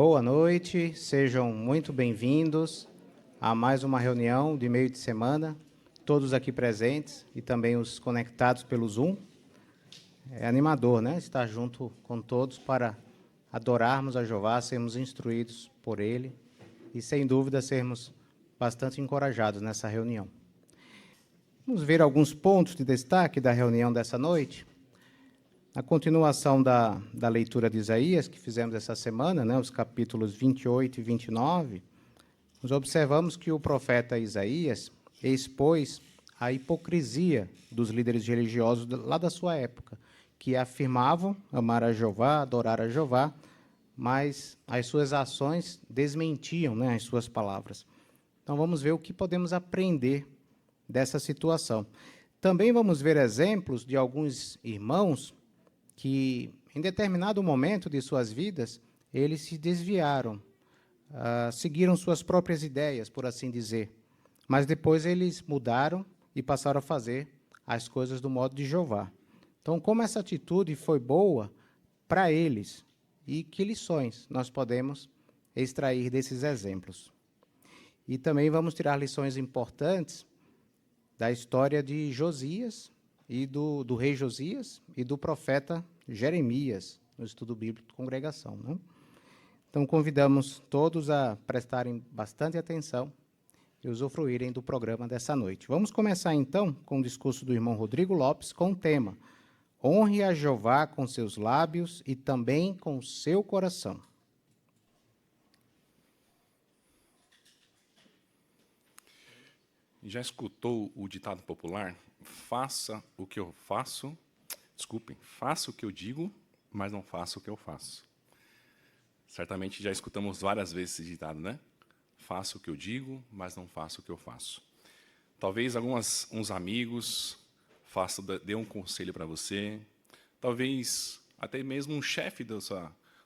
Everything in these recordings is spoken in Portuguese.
Boa noite, sejam muito bem-vindos a mais uma reunião de meio de semana, todos aqui presentes e também os conectados pelo Zoom. É animador, né? Estar junto com todos para adorarmos a Jeová, sermos instruídos por Ele e, sem dúvida, sermos bastante encorajados nessa reunião. Vamos ver alguns pontos de destaque da reunião dessa noite. Na continuação da leitura de Isaías, que fizemos essa semana, né, os capítulos 28 e 29, nós observamos que o profeta Isaías expôs a hipocrisia dos líderes religiosos lá da sua época, que afirmavam amar a Jeová, adorar a Jeová, mas as suas ações desmentiam, né, as suas palavras. Então vamos ver o que podemos aprender dessa situação. Também vamos ver exemplos de alguns irmãos que, em determinado momento de suas vidas, eles se desviaram, seguiram suas próprias ideias, por assim dizer. Mas depois eles mudaram e passaram a fazer as coisas do modo de Jeová. Então, como essa atitude foi boa para eles, e que lições nós podemos extrair desses exemplos? E também vamos tirar lições importantes da história de Josias, e do rei Josias e do profeta Jeremias, no estudo bíblico de congregação, né? Então, convidamos todos a prestarem bastante atenção e usufruírem do programa dessa noite. Vamos começar, então, com o discurso do irmão Rodrigo Lopes, com o tema: Honre a Jeová com seus lábios e também com seu coração. Já escutou o ditado popular? Faça o que eu faço, faça o que eu digo, mas não faça o que eu faço. Certamente já escutamos várias vezes esse ditado, né? Faça o que eu digo, mas não faça o que eu faço. Talvez uns amigos dê um conselho para você, talvez até mesmo um chefe do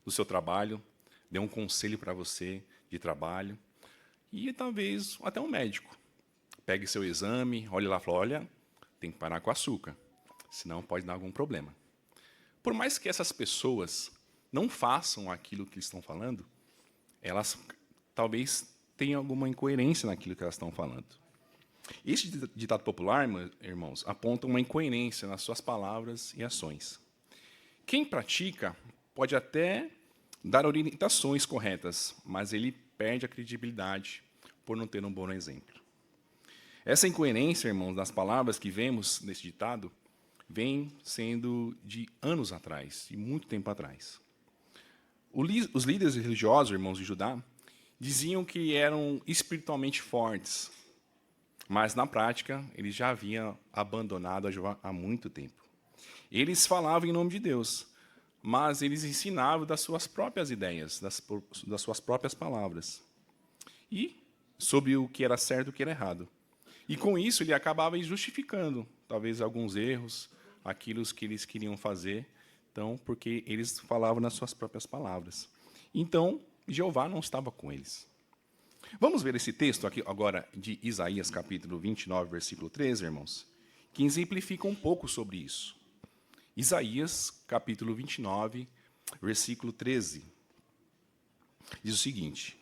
seu trabalho dê um conselho para você de trabalho, e talvez até um médico pegue seu exame, olhe lá e fale: olha, tem que parar com açúcar, senão pode dar algum problema. Por mais que essas pessoas não façam aquilo que estão falando, elas talvez tenham alguma incoerência naquilo que elas estão falando. Esse ditado popular, irmãos, aponta uma incoerência nas suas palavras e ações. Quem pratica pode até dar orientações corretas, mas ele perde a credibilidade por não ter um bom exemplo. Essa incoerência, irmãos, das palavras que vemos nesse ditado, vem sendo de anos atrás, de muito tempo atrás. Os líderes religiosos, irmãos de Judá, diziam que eram espiritualmente fortes, mas, na prática, eles já haviam abandonado a Jeová há muito tempo. Eles falavam em nome de Deus, mas eles ensinavam das suas próprias ideias, das suas próprias palavras, e sobre o que era certo e o que era errado. E, com isso, ele acabava justificando, talvez, alguns erros, aquilo que eles queriam fazer, então, porque eles falavam nas suas próprias palavras. Então, Jeová não estava com eles. Vamos ver esse texto aqui agora de Isaías, capítulo 29, versículo 13, irmãos, que exemplifica um pouco sobre isso. Isaías, capítulo 29, versículo 13, diz o seguinte: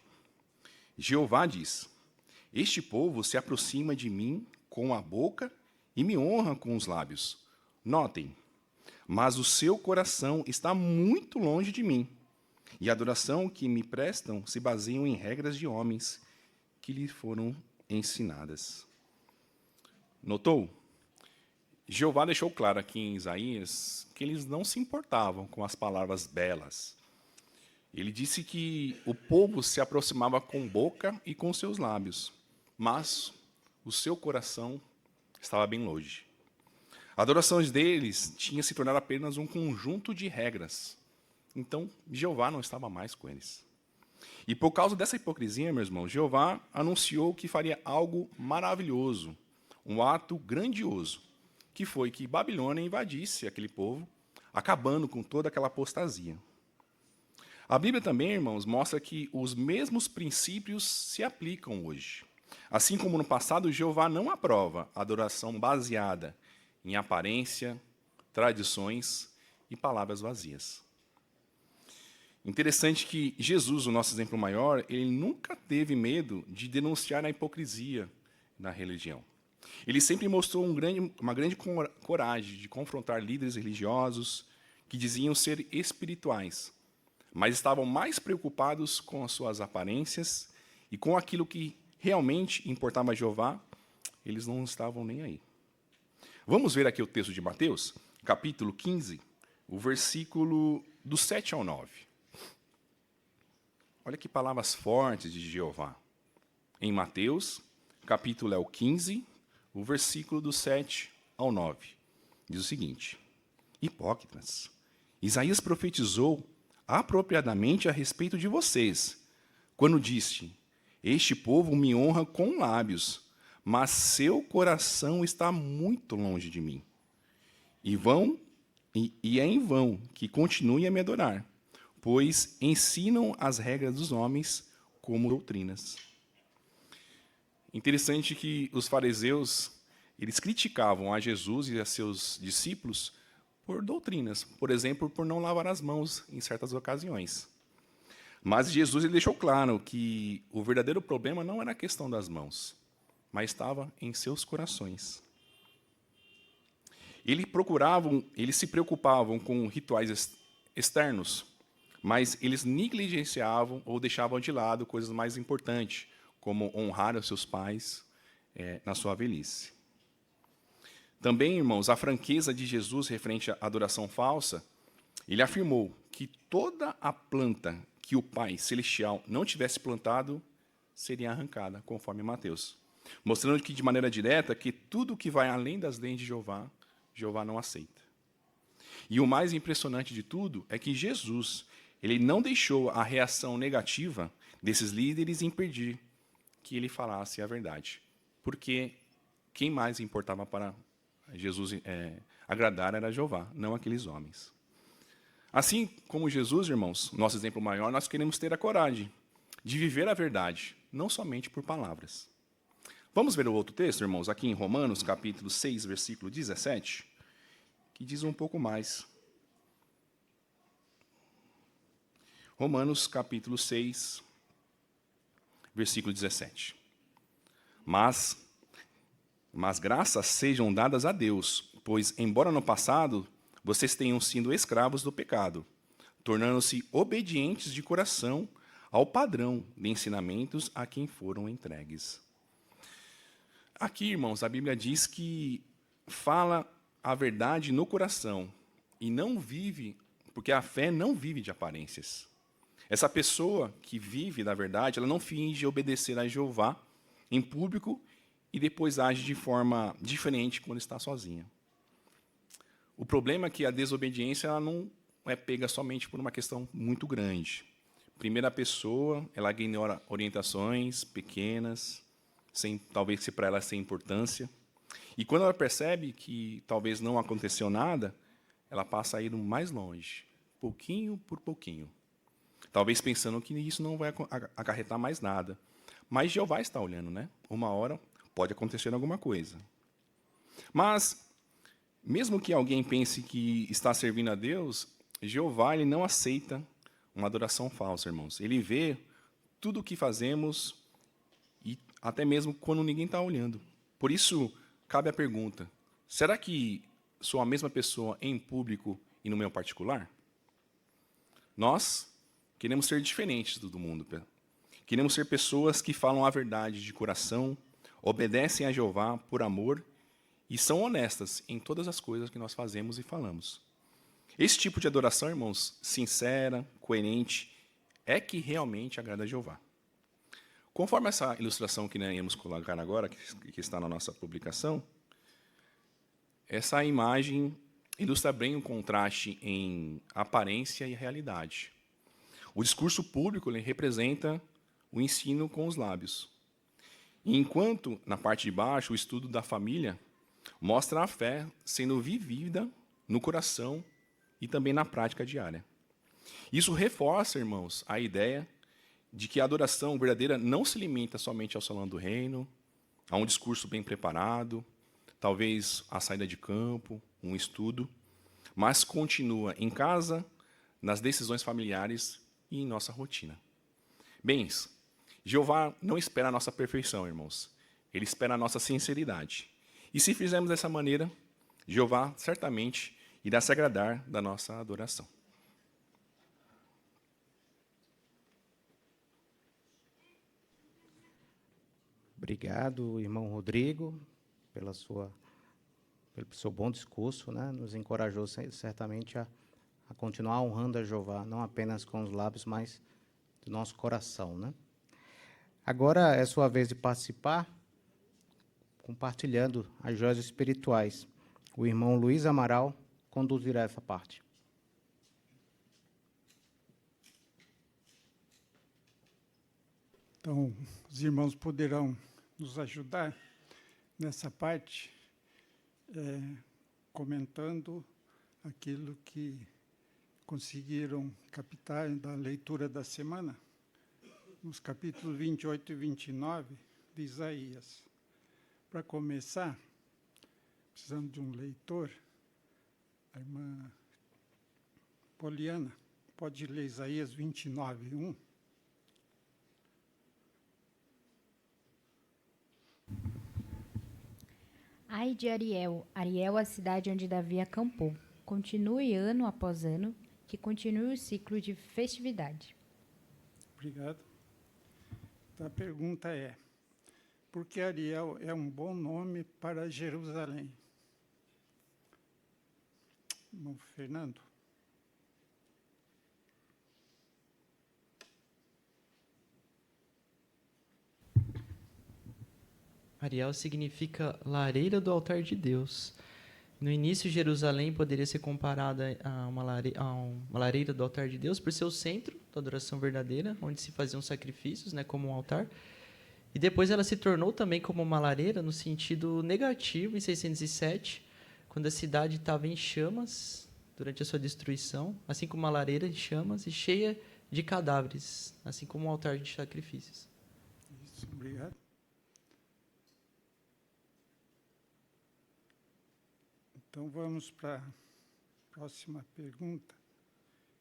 Jeová diz: Este povo se aproxima de mim com a boca e me honra com os lábios. Notem, mas o seu coração está muito longe de mim, e a adoração que me prestam se baseiam em regras de homens que lhe foram ensinadas. Notou? Jeová deixou claro aqui em Isaías que eles não se importavam com as palavras belas. Ele disse que o povo se aproximava com boca e com seus lábios, mas o seu coração estava bem longe. A adoração deles tinha se tornado apenas um conjunto de regras. Então, Jeová não estava mais com eles. E por causa dessa hipocrisia, meus irmãos, Jeová anunciou que faria algo maravilhoso, um ato grandioso, que foi que Babilônia invadisse aquele povo, acabando com toda aquela apostasia. A Bíblia também, irmãos, mostra que os mesmos princípios se aplicam hoje. Assim como no passado, Jeová não aprova a adoração baseada em aparência, tradições e palavras vazias. Interessante que Jesus, o nosso exemplo maior, ele nunca teve medo de denunciar a hipocrisia na religião. Ele sempre mostrou uma grande coragem de confrontar líderes religiosos que diziam ser espirituais, mas estavam mais preocupados com as suas aparências e com aquilo que realmente importava a Jeová, eles não estavam nem aí. Vamos ver aqui o texto de Mateus, capítulo 15, o versículo do 7 ao 9. Olha que palavras fortes de Jeová. Em Mateus, capítulo é o 15, o versículo do 7 ao 9. Diz o seguinte: Hipócritas, Isaías profetizou apropriadamente a respeito de vocês, quando disse: Este povo me honra com lábios, mas seu coração está muito longe de mim. E é em vão que continuem a me adorar, pois ensinam as regras dos homens como doutrinas. Interessante que os fariseus, eles criticavam a Jesus e a seus discípulos por doutrinas, por exemplo, por não lavar as mãos em certas ocasiões. Mas Jesus ele deixou claro que o verdadeiro problema não era a questão das mãos, mas estava em seus corações. Eles se preocupavam com rituais externos, mas eles negligenciavam ou deixavam de lado coisas mais importantes, como honrar os seus pais na sua velhice. Também, irmãos, a franqueza de Jesus referente à adoração falsa, ele afirmou que toda a planta que o Pai Celestial não tivesse plantado seria arrancada, conforme Mateus, mostrando que, de maneira direta, que tudo que vai além das leis de Jeová, Jeová não aceita. E o mais impressionante de tudo é que Jesus, ele não deixou a reação negativa desses líderes impedir que ele falasse a verdade, porque quem mais importava para Jesus agradar era Jeová, não aqueles homens. Assim como Jesus, irmãos, nosso exemplo maior, nós queremos ter a coragem de viver a verdade, não somente por palavras. Vamos ver o outro texto, irmãos, aqui em Romanos, capítulo 6, versículo 17, que diz um pouco mais. Romanos, capítulo 6, versículo 17. Mas graças sejam dadas a Deus, pois, embora no passado vocês tenham sido escravos do pecado, tornando-se obedientes de coração ao padrão de ensinamentos a quem foram entregues. Aqui, irmãos, a Bíblia diz que fala a verdade no coração e não vive, porque a fé não vive de aparências. Essa pessoa que vive da verdade, ela não finge obedecer a Jeová em público e depois age de forma diferente quando está sozinha. O problema é que a desobediência ela não é pega somente por uma questão muito grande. Primeira pessoa, ela ignora orientações pequenas, talvez para ela sem importância. E quando ela percebe que talvez não aconteceu nada, ela passa a ir mais longe, pouquinho por pouquinho. Talvez pensando que isso não vai acarretar mais nada. Mas Jeová está olhando, né? Uma hora pode acontecer alguma coisa. Mas, mesmo que alguém pense que está servindo a Deus, Jeová ele não aceita uma adoração falsa, irmãos. Ele vê tudo o que fazemos e até mesmo quando ninguém está olhando. Por isso, cabe a pergunta, será que sou a mesma pessoa em público e no meu particular? Nós queremos ser diferentes do mundo. Queremos ser pessoas que falam a verdade de coração, obedecem a Jeová por amor e são honestas em todas as coisas que nós fazemos e falamos. Esse tipo de adoração, irmãos, sincera, coerente, é que realmente agrada a Jeová. Conforme essa ilustração que iremos colocar agora, que está na nossa publicação, essa imagem ilustra bem o contraste em aparência e realidade. O discurso público ele representa o ensino com os lábios. E enquanto, na parte de baixo, o estudo da família mostra a fé sendo vivida no coração e também na prática diária. Isso reforça, irmãos, a ideia de que a adoração verdadeira não se limita somente ao salão do reino, a um discurso bem preparado, talvez a saída de campo, um estudo, mas continua em casa, nas decisões familiares e em nossa rotina. Bens, Jeová não espera a nossa perfeição, irmãos. Ele espera a nossa sinceridade. E se fizermos dessa maneira, Jeová certamente irá se agradar da nossa adoração. Obrigado, irmão Rodrigo, pelo seu bom discurso, né? Nos encorajou certamente a continuar honrando a Jeová, não apenas com os lábios, mas do nosso coração, né? Agora é sua vez de participar, compartilhando as joias espirituais. O irmão Luiz Amaral conduzirá essa parte. Então, os irmãos poderão nos ajudar nessa parte, comentando aquilo que conseguiram captar da leitura da semana, nos capítulos 28 e 29 de Isaías. Para começar, precisamos de um leitor. A irmã Poliana pode ler Isaías 29, 1. Ai de Ariel, Ariel, a cidade onde Davi acampou. Continue ano após ano, que continue o ciclo de festividade. Obrigado. Então, a pergunta é, por que Ariel é um bom nome para Jerusalém? Irmão Fernando. Ariel significa lareira do altar de Deus. No início, Jerusalém poderia ser comparada a uma lareira do altar de Deus por ser o centro da adoração verdadeira, onde se faziam sacrifícios, né, como um altar. E depois ela se tornou também como uma lareira no sentido negativo, em 607, quando a cidade estava em chamas durante a sua destruição, assim como uma lareira em chamas e cheia de cadáveres, assim como um altar de sacrifícios. Isso, obrigado. Então, vamos para a próxima pergunta.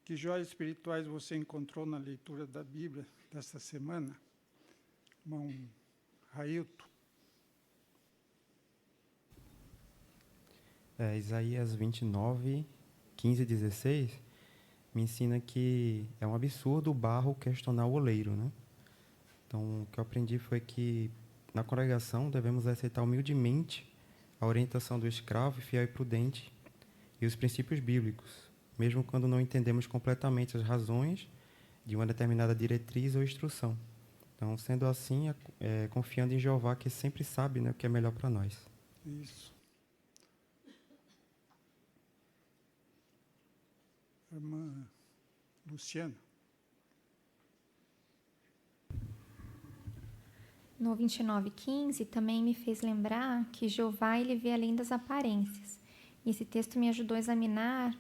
Que joias espirituais você encontrou na leitura da Bíblia desta semana? Irmão Railton. Isaías 29, 15 e 16, me ensina que é um absurdo o barro questionar o oleiro, né? Então, o que eu aprendi foi que, na congregação, devemos aceitar humildemente a orientação do escravo, fiel e prudente, e os princípios bíblicos, mesmo quando não entendemos completamente as razões de uma determinada diretriz ou instrução. Então, sendo assim, confiando em Jeová, que sempre sabe, né, o que é melhor para nós. Isso. Irmã Luciana. No 29:15 também me fez lembrar que Jeová ele vê além das aparências. E esse texto me ajudou a examinar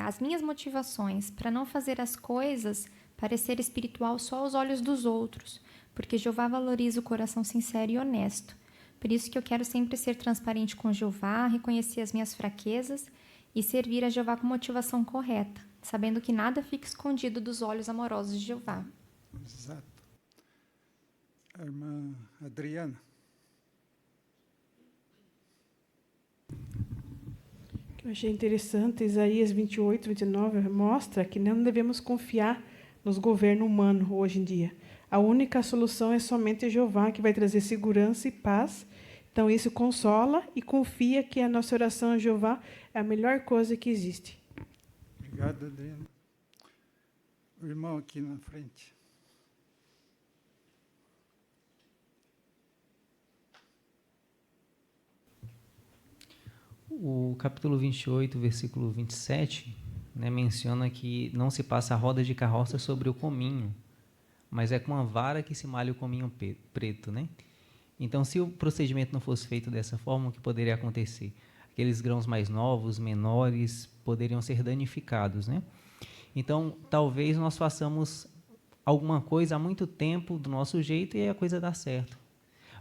as minhas motivações para não fazer as coisas parecer espiritual só aos olhos dos outros, porque Jeová valoriza o coração sincero e honesto. Por isso que eu quero sempre ser transparente com Jeová, reconhecer as minhas fraquezas e servir a Jeová com motivação correta, sabendo que nada fica escondido dos olhos amorosos de Jeová. Exato. A irmã Adriana. Que eu achei interessante, Isaías 28, 29, mostra que não devemos confiar nos governos humanos hoje em dia. A única solução é somente Jeová, que vai trazer segurança e paz. Então, isso consola e confia que a nossa oração a Jeová é a melhor coisa que existe. Obrigado, Adriana. O irmão aqui na frente. O capítulo 28, versículo 27, né, menciona que não se passa a roda de carroça sobre o cominho, mas é com a vara que se malha o cominho preto, né? Então, se o procedimento não fosse feito dessa forma, o que poderia acontecer? Aqueles grãos mais novos, menores, poderiam ser danificados, né? Então, talvez nós façamos alguma coisa há muito tempo do nosso jeito e a coisa dá certo.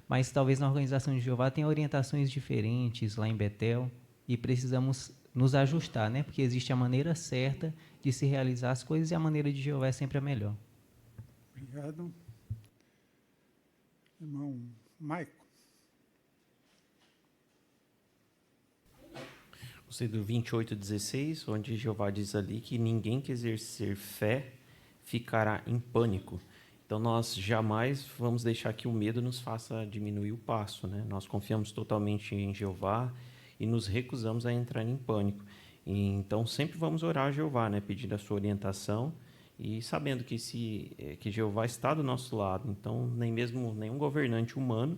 Mas talvez na organização de Jeová tenha orientações diferentes lá em Betel e precisamos nos ajustar, né? Porque existe a maneira certa de se realizar as coisas e a maneira de Jeová é sempre a melhor. Obrigado. Irmão Maico. Gostei do 28:16, onde Jeová diz ali que ninguém que exercer fé ficará em pânico. Então, nós jamais vamos deixar que o medo nos faça diminuir o passo, né? Nós confiamos totalmente em Jeová e nos recusamos a entrar em pânico. E, então, sempre vamos orar a Jeová, né? Pedindo a sua orientação e sabendo que Jeová está do nosso lado. Então, nem mesmo nenhum governante humano,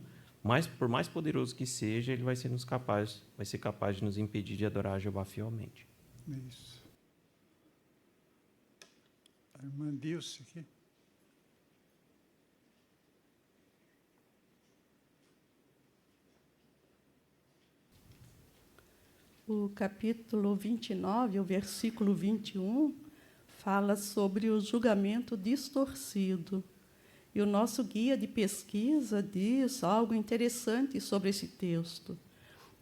por mais poderoso que seja, ele vai ser capaz de nos impedir de adorar a Jeová fielmente. Isso. A irmã Dilce aqui. O capítulo 29, o versículo 21, fala sobre o julgamento distorcido. E o nosso guia de pesquisa diz algo interessante sobre esse texto.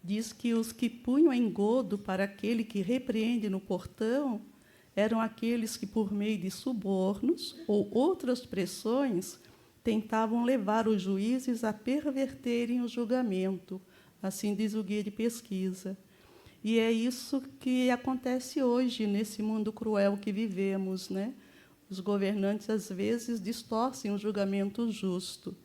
Diz que os que punham engodo para aquele que repreende no portão eram aqueles que, por meio de subornos ou outras pressões, tentavam levar os juízes a perverterem o julgamento. Assim diz o guia de pesquisa. E é isso que acontece hoje, nesse mundo cruel que vivemos, né? Os governantes, às vezes, distorcem o julgamento justo.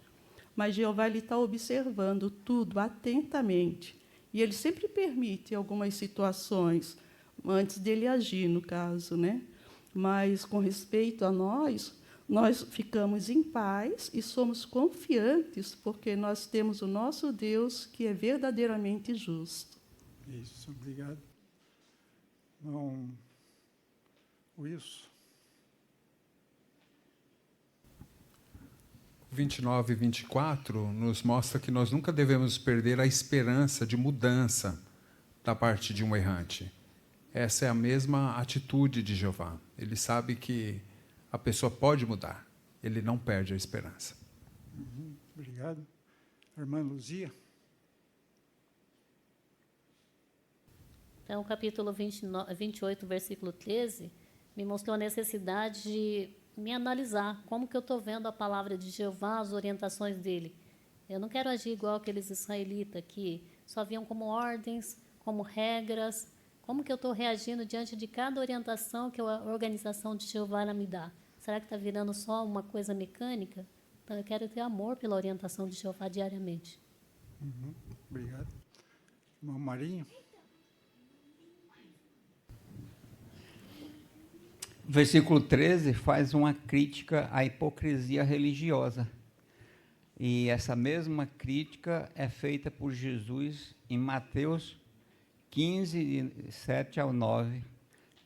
Mas Jeová está observando tudo atentamente. E ele sempre permite algumas situações, antes dele agir, no caso, né? Mas, com respeito a nós ficamos em paz e somos confiantes, porque nós temos o nosso Deus, que é verdadeiramente justo. Isso, obrigado. Irmão Wilson. 29 e 24 nos mostra que nós nunca devemos perder a esperança de mudança da parte de um errante. Essa é a mesma atitude de Jeová. Ele sabe que a pessoa pode mudar. Ele não perde a esperança. Obrigado. Irmã Luzia. Então, o capítulo 28, versículo 13, me mostrou a necessidade de me analisar como que eu estou vendo a palavra de Jeová, as orientações dele. Eu não quero agir igual aqueles israelitas que só viam como ordens, como regras. Como que eu estou reagindo diante de cada orientação que a organização de Jeová me dá? Será que está virando só uma coisa mecânica? Então, eu quero ter amor pela orientação de Jeová diariamente. Obrigado. Irmão Marinho. O versículo 13 faz uma crítica à hipocrisia religiosa. E essa mesma crítica é feita por Jesus em Mateus 15, de 7 ao 9.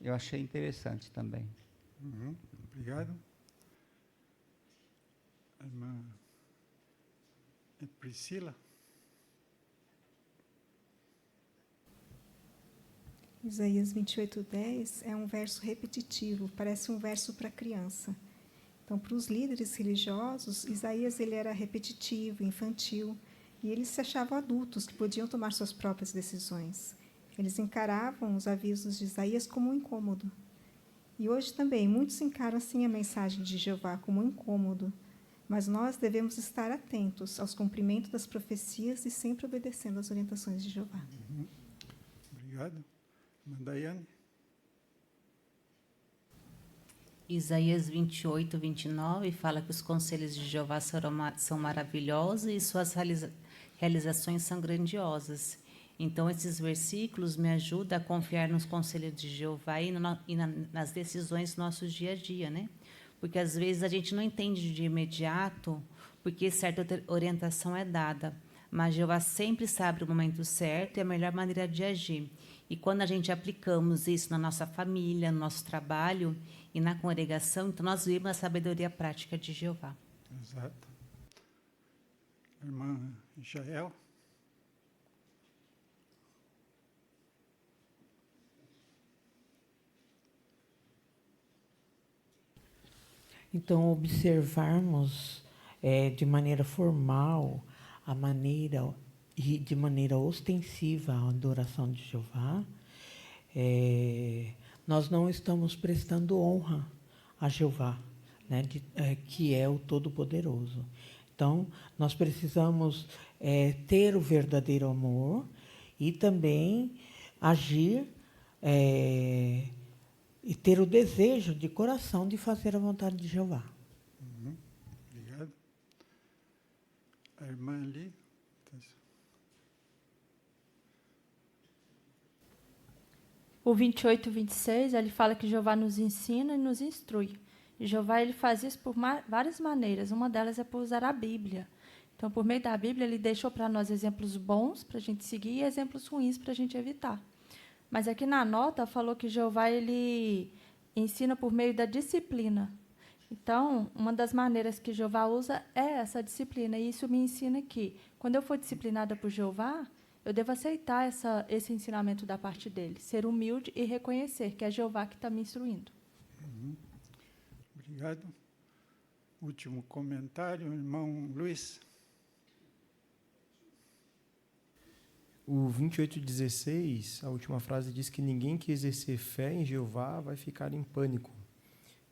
Eu achei interessante também. Obrigado. A irmã Priscila. Isaías 28:10 é um verso repetitivo, parece um verso para criança. Então, para os líderes religiosos, Isaías ele era repetitivo, infantil, e eles se achavam adultos que podiam tomar suas próprias decisões. Eles encaravam os avisos de Isaías como um incômodo. E hoje também, muitos encaram assim a mensagem de Jeová como um incômodo, mas nós devemos estar atentos aos cumprimentos das profecias e sempre obedecendo às orientações de Jeová. Obrigado. Daiane. Isaías 28, 29 fala que os conselhos de Jeová são maravilhosos e suas realizações são grandiosas. Então, esses versículos me ajudam a confiar nos conselhos de Jeová e nas decisões do nosso dia a dia, né? Porque, às vezes, a gente não entende de imediato porque certa orientação é dada, mas Jeová sempre sabe o momento certo e a melhor maneira de agir. E quando a gente aplicamos isso na nossa família, no nosso trabalho e na congregação, então nós vemos a sabedoria prática de Jeová. Exato. Irmã Jael. Então, observarmos de maneira formal e de maneira ostensiva a adoração de Jeová nós não estamos prestando honra a Jeová, né, que é o Todo-Poderoso. Então, nós precisamos ter o verdadeiro amor e também agir e ter o desejo de coração de fazer a vontade de Jeová. Obrigado. A irmã ali. O 28 e 26, ele fala que Jeová nos ensina e nos instrui. E Jeová ele faz isso por várias maneiras. Uma delas é por usar a Bíblia. Então, por meio da Bíblia, ele deixou para nós exemplos bons para a gente seguir e exemplos ruins para a gente evitar. Mas aqui na nota falou que Jeová ele ensina por meio da disciplina. Então, uma das maneiras que Jeová usa é essa disciplina. E isso me ensina que, quando eu for disciplinada por Jeová, eu devo aceitar esse ensinamento da parte dele, ser humilde e reconhecer que é Jeová que está me instruindo. Obrigado. Último comentário, irmão Luiz. O 28:16, a última frase diz que ninguém que exercer fé em Jeová vai ficar em pânico.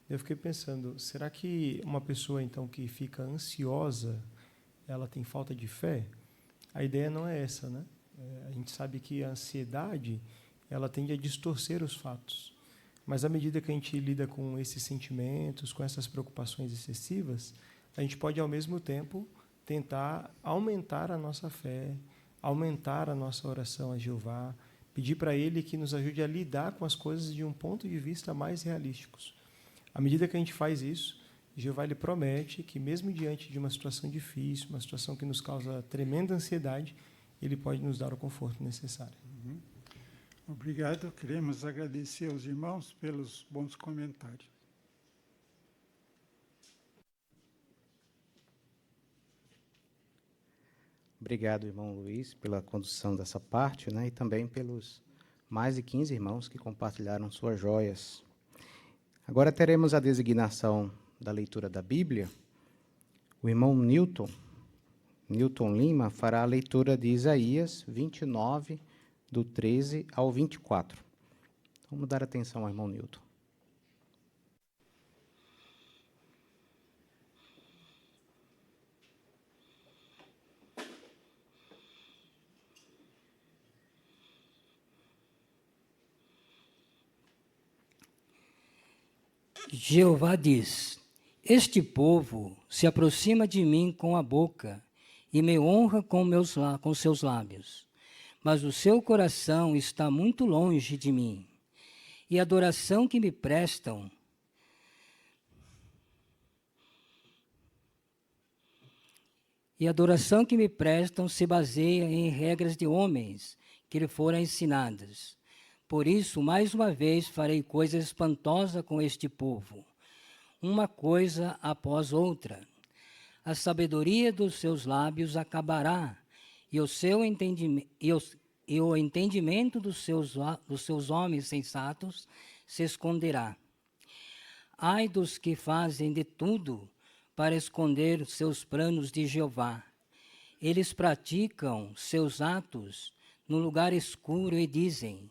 Eu fiquei pensando, será que uma pessoa então que fica ansiosa, ela tem falta de fé? A ideia não é essa, né? A gente sabe que a ansiedade, ela tende a distorcer os fatos. Mas à medida que a gente lida com esses sentimentos, com essas preocupações excessivas, a gente pode ao mesmo tempo tentar aumentar a nossa fé, aumentar a nossa oração a Jeová, pedir para Ele que nos ajude a lidar com as coisas de um ponto de vista mais realísticos. À medida que a gente faz isso, Jeová ele promete que, mesmo diante de uma situação difícil, uma situação que nos causa tremenda ansiedade, Ele pode nos dar o conforto necessário. Obrigado. Queremos agradecer aos irmãos pelos bons comentários. Obrigado, irmão Luiz, pela condução dessa parte, né, e também pelos mais de 15 irmãos que compartilharam suas joias. Agora teremos a designação da leitura da Bíblia. O irmão Newton Lima fará a leitura de Isaías 29, do 13 ao 24. Vamos dar atenção ao irmão Newton. Jeová diz: este povo se aproxima de mim com a boca e me honra com seus lábios, mas o seu coração está muito longe de mim, e a adoração que me prestam se baseia em regras de homens que lhe foram ensinadas. Por isso, mais uma vez, farei coisa espantosa com este povo, uma coisa após outra. A sabedoria dos seus lábios acabará, e o entendimento dos seus homens sensatos se esconderá. Ai dos que fazem de tudo para esconder seus planos de Jeová. Eles praticam seus atos no lugar escuro e dizem: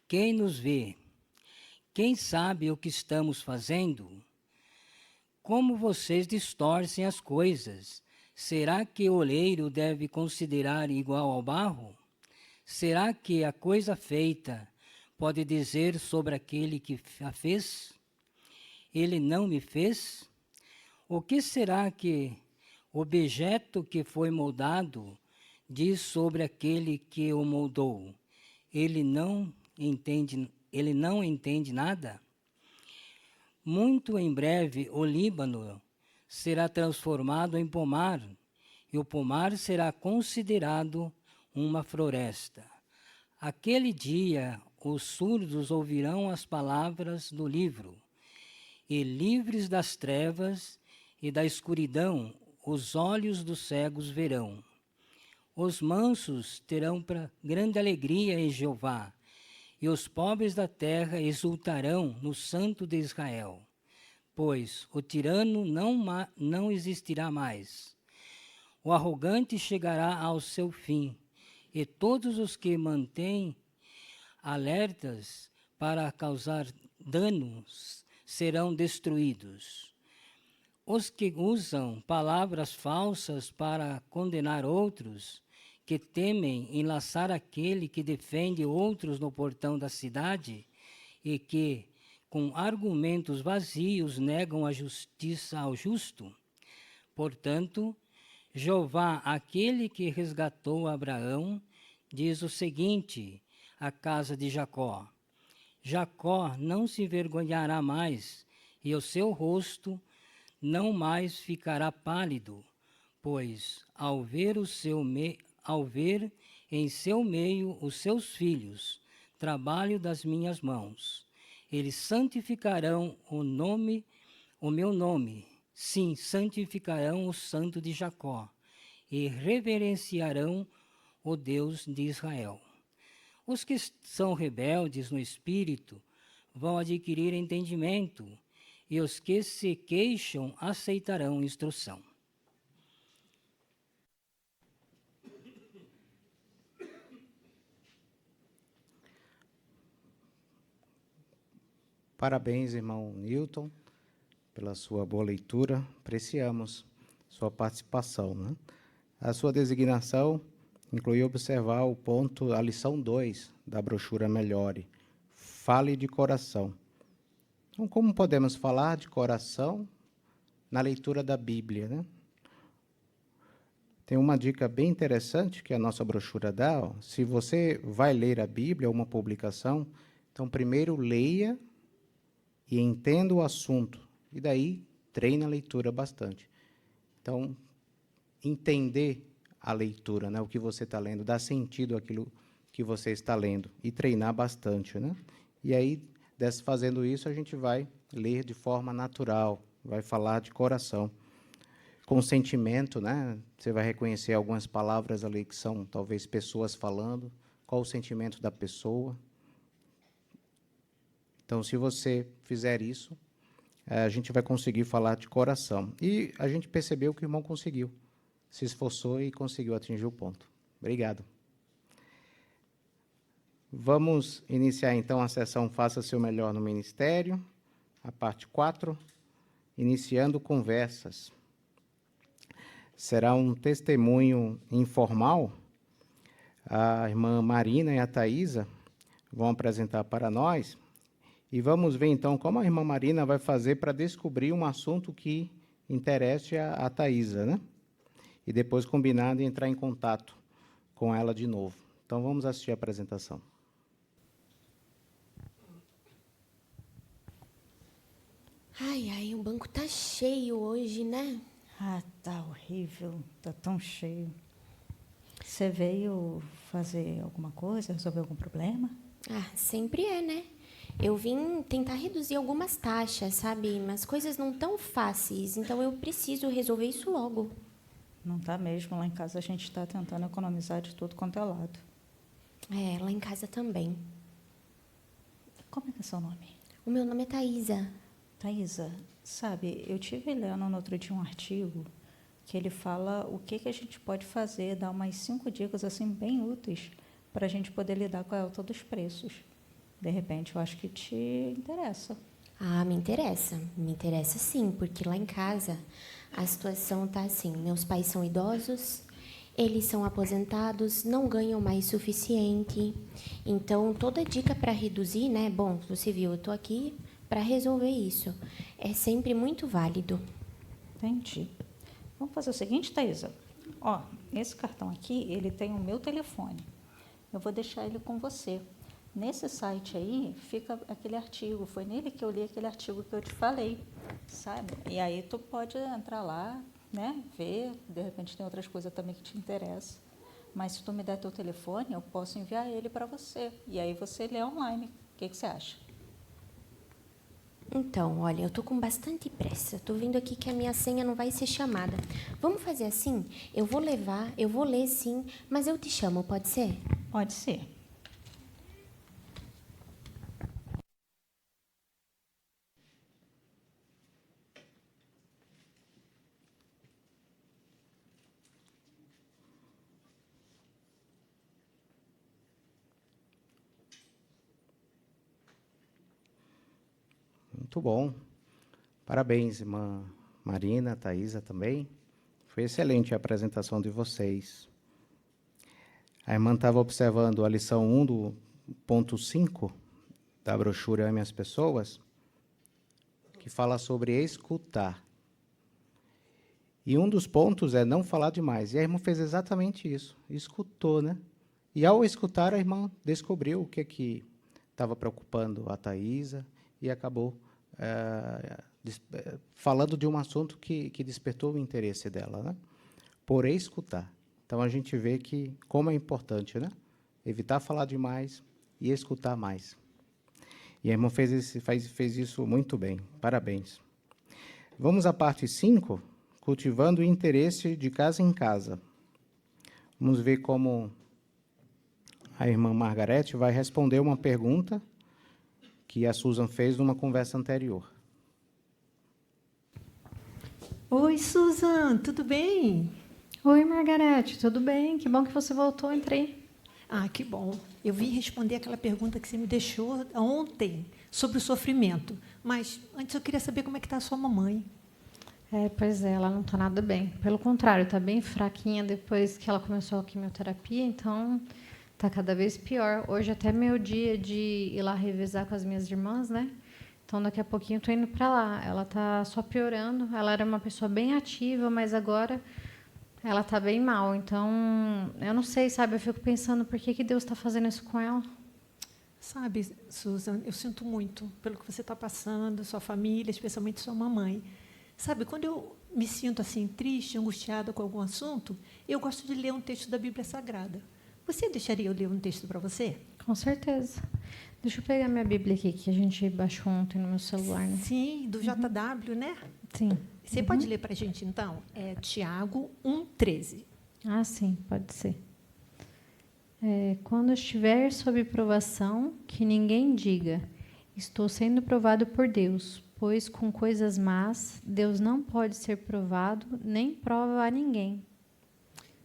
quem nos vê? Quem sabe o que estamos fazendo? Como vocês distorcem as coisas? Será que o oleiro deve considerar igual ao barro? Será que a coisa feita pode dizer sobre aquele que a fez? Ele não me fez? O que será que o objeto que foi moldado diz sobre aquele que o moldou? Ele não entende nada? Muito em breve o Líbano será transformado em pomar, e o pomar será considerado uma floresta. Aquele dia os surdos ouvirão as palavras do livro, e livres das trevas e da escuridão, os olhos dos cegos verão. Os mansos terão grande alegria em Jeová, e os pobres da terra exultarão no Santo de Israel, pois o tirano não existirá mais. O arrogante chegará ao seu fim, e todos os que mantêm alertas para causar danos serão destruídos. Os que usam palavras falsas para condenar outros, que temem enlaçar aquele que defende outros no portão da cidade e que, com argumentos vazios, negam a justiça ao justo. Portanto, Jeová, aquele que resgatou Abraão, diz o seguinte à casa de Jacó: Jacó não se envergonhará mais, e o seu rosto não mais ficará pálido, pois ao ver em seu meio os seus filhos, trabalho das minhas mãos, eles santificarão o meu nome, sim, santificarão o Santo de Jacó, e reverenciarão o Deus de Israel. Os que são rebeldes no espírito vão adquirir entendimento, e os que se queixam aceitarão instrução. Parabéns, irmão Newton, pela sua boa leitura. Apreciamos sua participação, né? A sua designação inclui observar o ponto, a lição 2 da brochura Melhore. Fale de coração. Então, como podemos falar de coração na leitura da Bíblia, né? Tem uma dica bem interessante que a nossa brochura dá. Ó. Se você vai ler a Bíblia, uma publicação, então primeiro leia e entenda o assunto, e daí treine a leitura bastante. Então, entender a leitura, né, o que você está lendo, dar sentido àquilo que você está lendo, e treinar bastante. Né? E aí, fazendo isso, a gente vai ler de forma natural, vai falar de coração, com sentimento, né? Você vai reconhecer algumas palavras ali que são, talvez, pessoas falando, qual o sentimento da pessoa. Então, se você fizer isso, a gente vai conseguir falar de coração. E a gente percebeu que o irmão conseguiu. Se esforçou e conseguiu atingir o ponto. Obrigado. Vamos iniciar, então, a sessão Faça Seu Melhor no Ministério, a parte 4, iniciando conversas. Será um testemunho informal. A irmã Marina e a Thaisa vão apresentar para nós. E vamos ver, então, como a irmã Marina vai fazer para descobrir um assunto que interesse a Thaisa, né? E depois combinar de entrar em contato com ela de novo. Então, vamos assistir a apresentação. Ai, ai, o banco tá cheio hoje, né? Ah, tá horrível, tá tão cheio. Você veio fazer alguma coisa, resolver algum problema? Ah, sempre é, né? Eu vim tentar reduzir algumas taxas, sabe? Mas coisas não tão fáceis, então eu preciso resolver isso logo. Não tá mesmo, lá em casa a gente está tentando economizar de tudo quanto é lado. É, lá em casa também. Como é que é seu nome? O meu nome é Thaisa. Thaisa, sabe, eu tive lendo no outro dia um artigo que ele fala o que a gente pode fazer, dá umas 5 dicas assim bem úteis para a gente poder lidar com a alta dos preços. De repente, eu acho que te interessa. Ah, me interessa sim, porque lá em casa a situação está assim, meus pais são idosos, eles são aposentados, não ganham mais o suficiente, então toda dica para reduzir, né, bom, você viu, eu estou aqui para resolver isso, é sempre muito válido. Entendi. Vamos fazer o seguinte, Thaisa, ó, esse cartão aqui, ele tem o meu telefone, eu vou deixar ele com você. Nesse site aí, fica aquele artigo. Foi nele que eu li aquele artigo que eu te falei, sabe? E aí tu pode entrar lá, né? Ver, de repente tem outras coisas também que te interessam. Mas se tu me der teu telefone, eu posso enviar ele para você. E aí você lê online. O que você acha? Então, olha, eu tô com bastante pressa. Tô vendo aqui que a minha senha não vai ser chamada. Vamos fazer assim? Eu vou levar, eu vou ler sim, mas eu te chamo, pode ser? Pode ser. Muito bom. Parabéns, irmã Marina, Thaisa também. Foi excelente a apresentação de vocês. A irmã estava observando a lição 1 do ponto 5 da brochura Ame as Pessoas, que fala sobre escutar. E um dos pontos é não falar demais. E a irmã fez exatamente isso. Escutou, né? E ao escutar, a irmã descobriu o que estava preocupando a Thaisa e acabou falando de um assunto que despertou o interesse dela, né? Por escutar. Então, a gente vê que como é importante, né? Evitar falar demais e escutar mais. E a irmã fez isso muito bem. Parabéns. Vamos à parte 5, cultivando o interesse de casa em casa. Vamos ver como a irmã Margarete vai responder uma pergunta que a Susan fez numa conversa anterior. Oi, Susan, tudo bem? Oi, Margarete, tudo bem? Que bom que você voltou, entrei. Ah, que bom. Eu vim responder aquela pergunta que você me deixou ontem sobre o sofrimento. Mas antes eu queria saber como é que está a sua mamãe. Pois é, ela não está nada bem. Pelo contrário, está bem fraquinha depois que ela começou a quimioterapia, então está cada vez pior. Hoje até meu dia de ir lá revezar com as minhas irmãs, né? Então, daqui a pouquinho eu estou indo para lá. Ela está só piorando. Ela era uma pessoa bem ativa, mas agora ela está bem mal. Então, eu não sei, sabe? Eu fico pensando por que Deus está fazendo isso com ela. Sabe, Susan, eu sinto muito pelo que você está passando, sua família, especialmente sua mamãe. Sabe, quando eu me sinto assim triste, angustiada com algum assunto, eu gosto de ler um texto da Bíblia Sagrada. Você deixaria eu ler um texto para você? Com certeza. Deixa eu pegar minha Bíblia aqui, que a gente baixou ontem no meu celular, né? Sim, do JW, né? Sim. Você pode ler para a gente, então? É Tiago 1,13. Ah, sim, pode ser. Quando estiver sob provação, que ninguém diga, estou sendo provado por Deus, pois com coisas más, Deus não pode ser provado, nem prova a ninguém.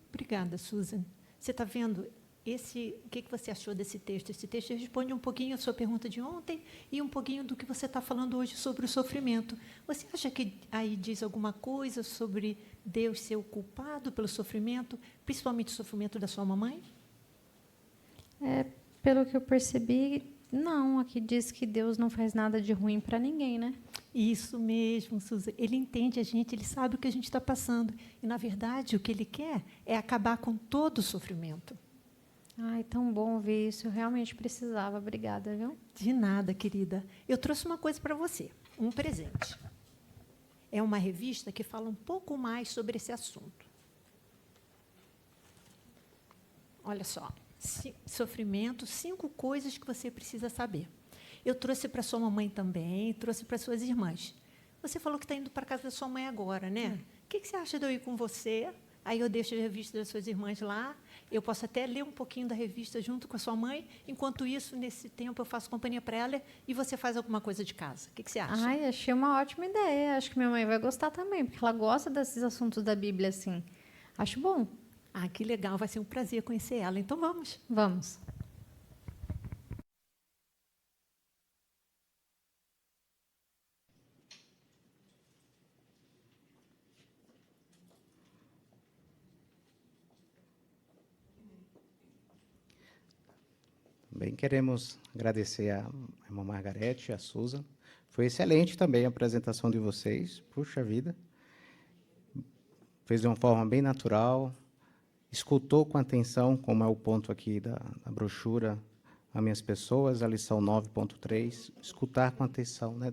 Obrigada, Susan. Você está vendo? O que você achou desse texto? Esse texto responde um pouquinho a sua pergunta de ontem e um pouquinho do que você está falando hoje sobre o sofrimento. Você acha que aí diz alguma coisa sobre Deus ser o culpado pelo sofrimento, principalmente o sofrimento da sua mamãe? Pelo que eu percebi, não. Aqui diz que Deus não faz nada de ruim para ninguém, né? Isso mesmo, Susan. Ele entende a gente, ele sabe o que a gente está passando. E, na verdade, o que ele quer é acabar com todo o sofrimento. Ai, tão bom ver isso. Eu realmente precisava. Obrigada, viu? De nada, querida. Eu trouxe uma coisa para você, um presente. É uma revista que fala um pouco mais sobre esse assunto. Olha só, sofrimento, 5 coisas que você precisa saber. Eu trouxe para sua mamãe também, trouxe para suas irmãs. Você falou que está indo para a casa da sua mãe agora, né? O que você acha de eu ir com você? Aí eu deixo a revista das suas irmãs lá. Eu posso até ler um pouquinho da revista junto com a sua mãe. Enquanto isso, nesse tempo, eu faço companhia para ela e você faz alguma coisa de casa. O que você acha? Ai, achei uma ótima ideia. Acho que minha mãe vai gostar também, porque ela gosta desses assuntos da Bíblia, assim. Acho bom. Ah, que legal. Vai ser um prazer conhecer ela. Então, vamos. Vamos. Também queremos agradecer a irmã Margarete e a Susan. Foi excelente também a apresentação de vocês. Puxa vida. Fez de uma forma bem natural. Escutou com atenção, como é o ponto aqui da brochura, a minhas pessoas, a lição 9.3. Escutar com atenção, né?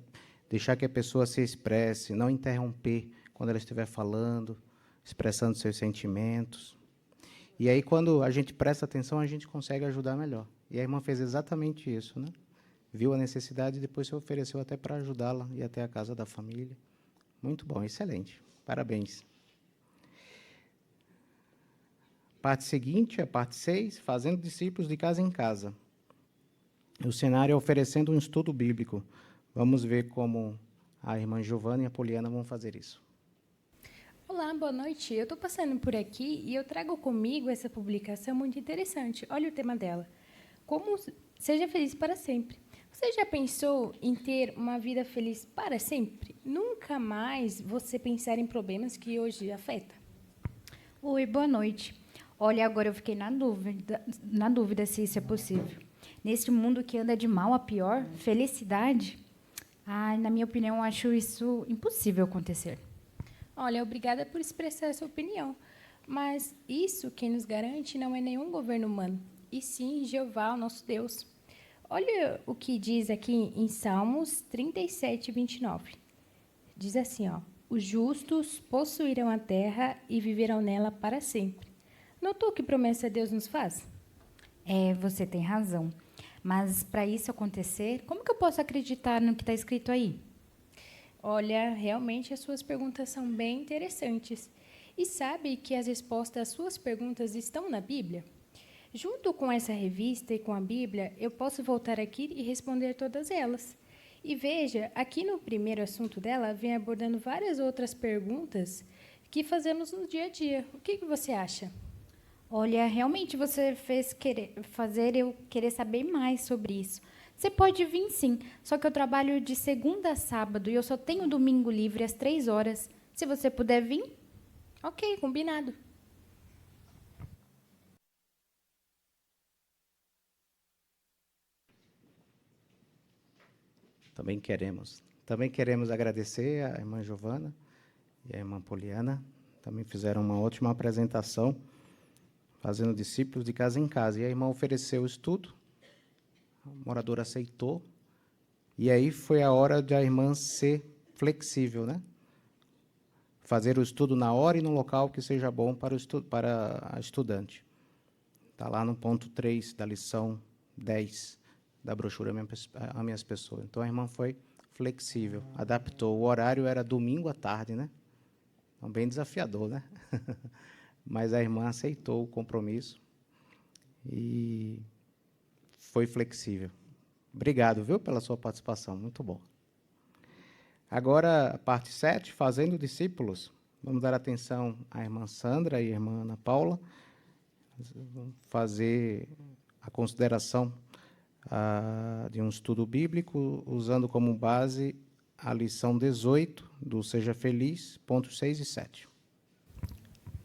Deixar que a pessoa se expresse, não interromper quando ela estiver falando, expressando seus sentimentos. E aí, quando a gente presta atenção, a gente consegue ajudar melhor. E a irmã fez exatamente isso, né? Viu a necessidade e depois se ofereceu até para ajudá-la e ir até a casa da família. Muito bom, excelente. Parabéns. Parte seguinte, a parte 6, fazendo discípulos de casa em casa. O cenário é oferecendo um estudo bíblico. Vamos ver como a irmã Giovana e a Poliana vão fazer isso. Olá, boa noite. Eu estou passando por aqui e eu trago comigo essa publicação muito interessante. Olha o tema dela. Como seja feliz para sempre. Você já pensou em ter uma vida feliz para sempre? Nunca mais você pensar em problemas que hoje afetam? Oi, boa noite. Olha, agora eu fiquei na dúvida se isso é possível. Nesse mundo que anda de mal a pior, felicidade? Na minha opinião, eu acho isso impossível acontecer. Olha, obrigada por expressar essa opinião. Mas isso quem nos garante não é nenhum governo humano, e sim Jeová, o nosso Deus. Olha o que diz aqui em Salmos 37, 29. Diz assim, ó: os justos possuirão a terra e viverão nela para sempre. Notou que promessa Deus nos faz? Você tem razão. Mas, para isso acontecer, como que eu posso acreditar no que está escrito aí? Olha, realmente as suas perguntas são bem interessantes. E sabe que as respostas às suas perguntas estão na Bíblia? Junto com essa revista e com a Bíblia, eu posso voltar aqui e responder todas elas. E veja, aqui no primeiro assunto dela, vem abordando várias outras perguntas que fazemos no dia a dia. O que você acha? Olha, realmente você fez fazer eu querer saber mais sobre isso. Você pode vir sim, só que eu trabalho de segunda a sábado e eu só tenho domingo livre às 3h. Se você puder vir... Ok, combinado. Também queremos agradecer à irmã Giovana e à irmã Poliana. Também fizeram uma ótima apresentação, fazendo discípulos de casa em casa. E a irmã ofereceu o estudo, o morador aceitou, e aí foi a hora de a irmã ser flexível, né? Fazer o estudo na hora e no local que seja bom para a estudante. Está lá no ponto 3 da lição 10 da brochura A Minhas Pessoas. Então, a irmã foi flexível, adaptou. O horário era domingo à tarde, né? Então, bem desafiador, né? Mas a irmã aceitou o compromisso e foi flexível. Obrigado, viu, pela sua participação. Muito bom. Agora, a parte 7, fazendo discípulos. Vamos dar atenção à irmã Sandra e à irmã Ana Paula. Vamos fazer a consideração de um estudo bíblico, usando como base a lição 18 do Seja Feliz, pontos 6 e 7.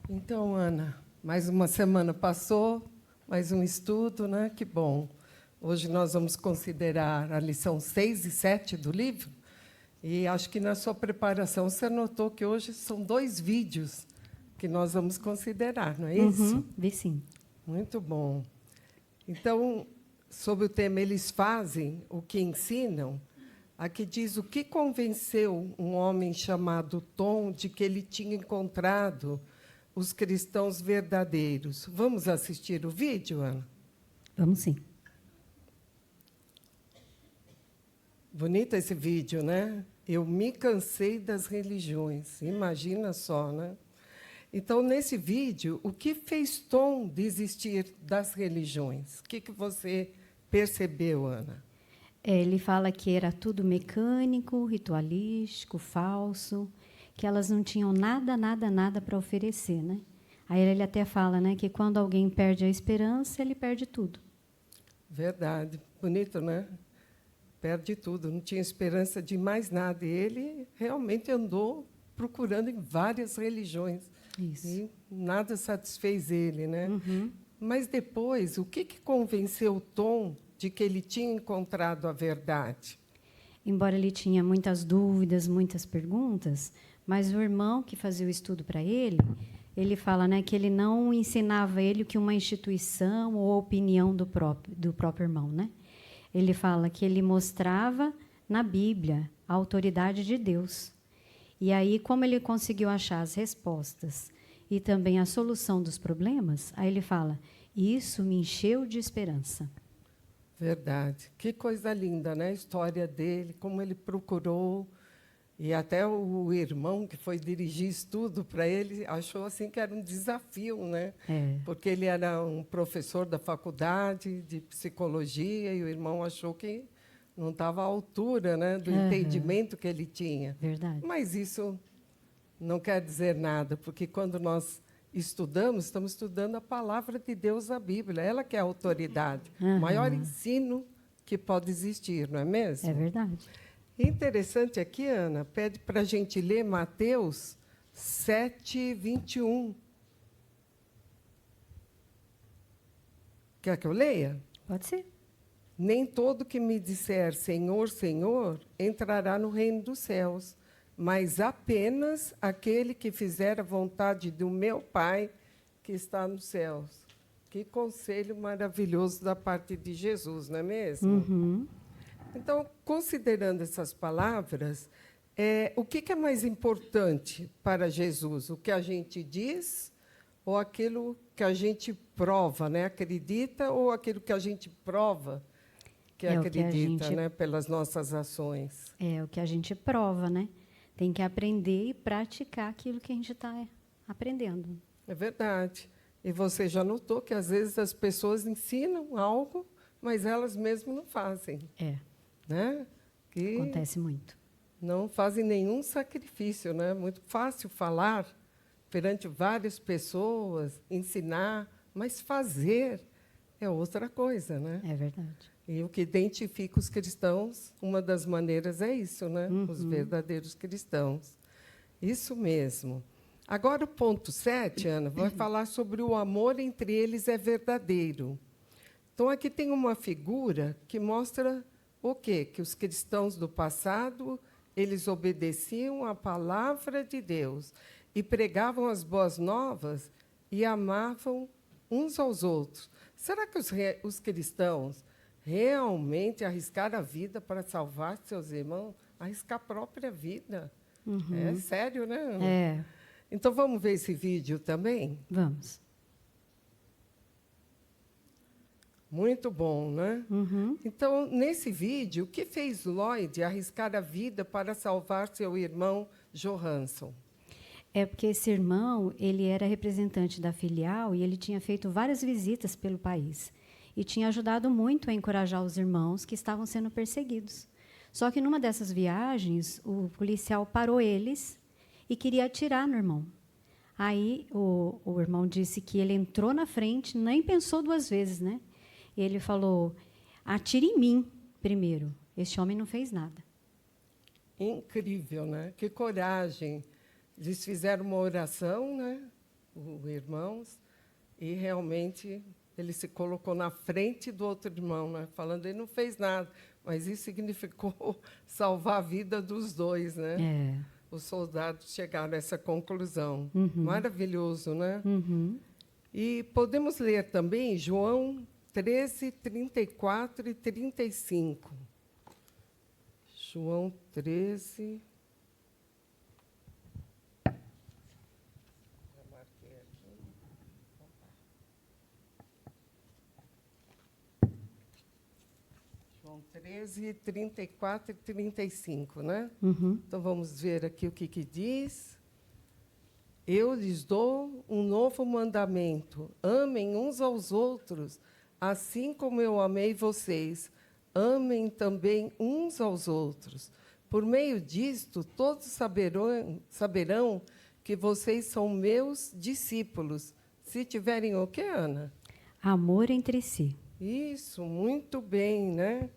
Então, Ana, mais uma semana passou, mais um estudo, né? Que bom. Hoje nós vamos considerar a lição 6 e 7 do livro. E acho que na sua preparação você notou que hoje são 2 vídeos que nós vamos considerar, não é isso? Vi sim. Muito bom. Então, sobre o tema Eles Fazem o que Ensinam, aqui diz: o que convenceu um homem chamado Tom de que ele tinha encontrado os cristãos verdadeiros. Vamos assistir o vídeo, Ana? Vamos sim. Bonito esse vídeo, né? Eu me cansei das religiões. Imagina só, né? Então, nesse vídeo, o que fez Tom desistir das religiões? O que você percebeu, Ana? Ele fala que era tudo mecânico, ritualístico, falso, que elas não tinham nada para oferecer, né? Aí ele até fala, né, que quando alguém perde a esperança, ele perde tudo. Verdade. Bonito, né? Perde tudo, não tinha esperança de mais nada. E ele realmente andou procurando em várias religiões. Isso. E nada satisfez ele, né? Mas depois, o que convenceu Tom de que ele tinha encontrado a verdade? Embora ele tinha muitas dúvidas, muitas perguntas, mas o irmão que fazia o estudo para ele, ele fala, né, que ele não ensinava ele o que uma instituição ou a opinião do próprio irmão, né? Ele fala que ele mostrava na Bíblia a autoridade de Deus. E aí, como ele conseguiu achar as respostas e também a solução dos problemas, aí ele fala: isso me encheu de esperança. Verdade. Que coisa linda, né? A história dele, como ele procurou. E até o irmão que foi dirigir estudo para ele achou assim que era um desafio, né? Porque ele era um professor da faculdade de psicologia e o irmão achou que não estava à altura, né, do entendimento que ele tinha. Verdade. Mas isso não quer dizer nada, porque quando nós estamos estudando a palavra de Deus, a Bíblia. Ela que é a autoridade. O maior ensino que pode existir, não é mesmo? É verdade. Interessante aqui, Ana, pede para a gente ler Mateus 7, 21. Quer que eu leia? Pode ser. Nem todo que me disser Senhor, Senhor, entrará no reino dos céus, mas apenas aquele que fizer a vontade do meu Pai que está nos céus. Que conselho maravilhoso da parte de Jesus, não é mesmo? Uhum. Então, considerando essas palavras, o que é mais importante para Jesus? O que a gente diz ou aquilo que a gente prova, né? Acredita, ou aquilo que a gente prova que acredita, né? Pelas nossas ações? É o que a gente prova, né? Tem que aprender e praticar aquilo que a gente está aprendendo. É verdade. E você já notou que, às vezes, as pessoas ensinam algo, mas elas mesmas não fazem. É. Né? Que acontece muito. Não fazem nenhum sacrifício, né? Muito fácil falar perante várias pessoas, ensinar, mas fazer é outra coisa, né? É verdade. E o que identifica os cristãos, uma das maneiras é isso, né? Os verdadeiros cristãos. Isso mesmo. Agora, o ponto 7, Ana, vai falar sobre o amor entre eles é verdadeiro. Então, aqui tem uma figura que mostra o quê? Que os cristãos do passado, eles obedeciam à palavra de Deus e pregavam as boas novas e amavam uns aos outros. Será que os cristãos realmente arriscaram a vida para salvar seus irmãos? Arriscar a própria vida? Uhum. É sério, né? É. Então, vamos ver esse vídeo também? Vamos. Muito bom, né? Uhum. Então, nesse vídeo, o que fez Lloyd arriscar a vida para salvar seu irmão Johansson? É porque esse irmão, ele era representante da filial e ele tinha feito várias visitas pelo país e tinha ajudado muito a encorajar os irmãos que estavam sendo perseguidos. Só que numa dessas viagens, o policial parou eles e queria atirar no irmão. Aí o irmão disse que ele entrou na frente, nem pensou duas vezes, né? E ele falou: atire em mim primeiro. Esse homem não fez nada. Incrível, né? Que coragem. Eles fizeram uma oração, né? Os irmãos, e realmente ele se colocou na frente do outro irmão, né? Falando, ele não fez nada, mas isso significou salvar a vida dos dois, né? É. Os soldados chegaram a essa conclusão. Uhum. Maravilhoso, né? Uhum. E podemos ler também João 13, 34 e 35. João 13. Já marquei aqui. João 13, 34 e 35, né? Uhum. Então, vamos ver aqui o que diz. Eu lhes dou um novo mandamento. Amem uns aos outros, assim como eu amei vocês. Amem também uns aos outros. Por meio disto, todos saberão que vocês são meus discípulos. Se tiverem o quê, Ana? Amor entre si. Isso, muito bem, né?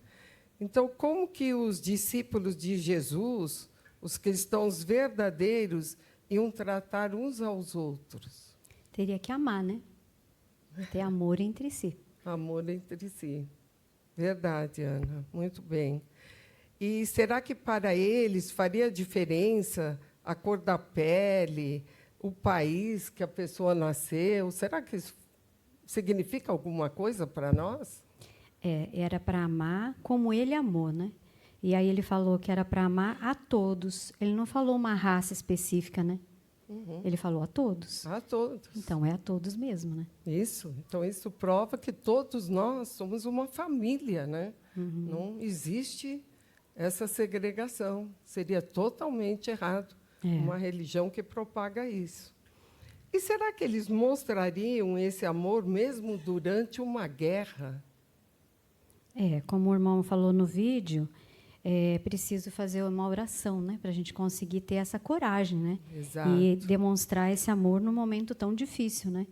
Então, como que os discípulos de Jesus, os cristãos verdadeiros, iam tratar uns aos outros? Teria que amar, né? Ter amor entre si. Amor entre si. Verdade, Ana. Muito bem. E será que para eles faria diferença a cor da pele, o país que a pessoa nasceu? Será que isso significa alguma coisa para nós? Era para amar como ele amou, né? E aí ele falou que era para amar a todos. Ele não falou uma raça específica, né? Uhum. Ele falou a todos. A todos. Então, é a todos mesmo, né? Isso. Então, isso prova que todos nós somos uma família, né? Uhum. Não existe essa segregação. Seria totalmente errado uma religião que propaga isso. E será que eles mostrariam esse amor mesmo durante uma guerra? Como o irmão falou no vídeo, é preciso fazer uma oração, né, para a gente conseguir ter essa coragem, né? Exato. E demonstrar esse amor num momento tão difícil, né?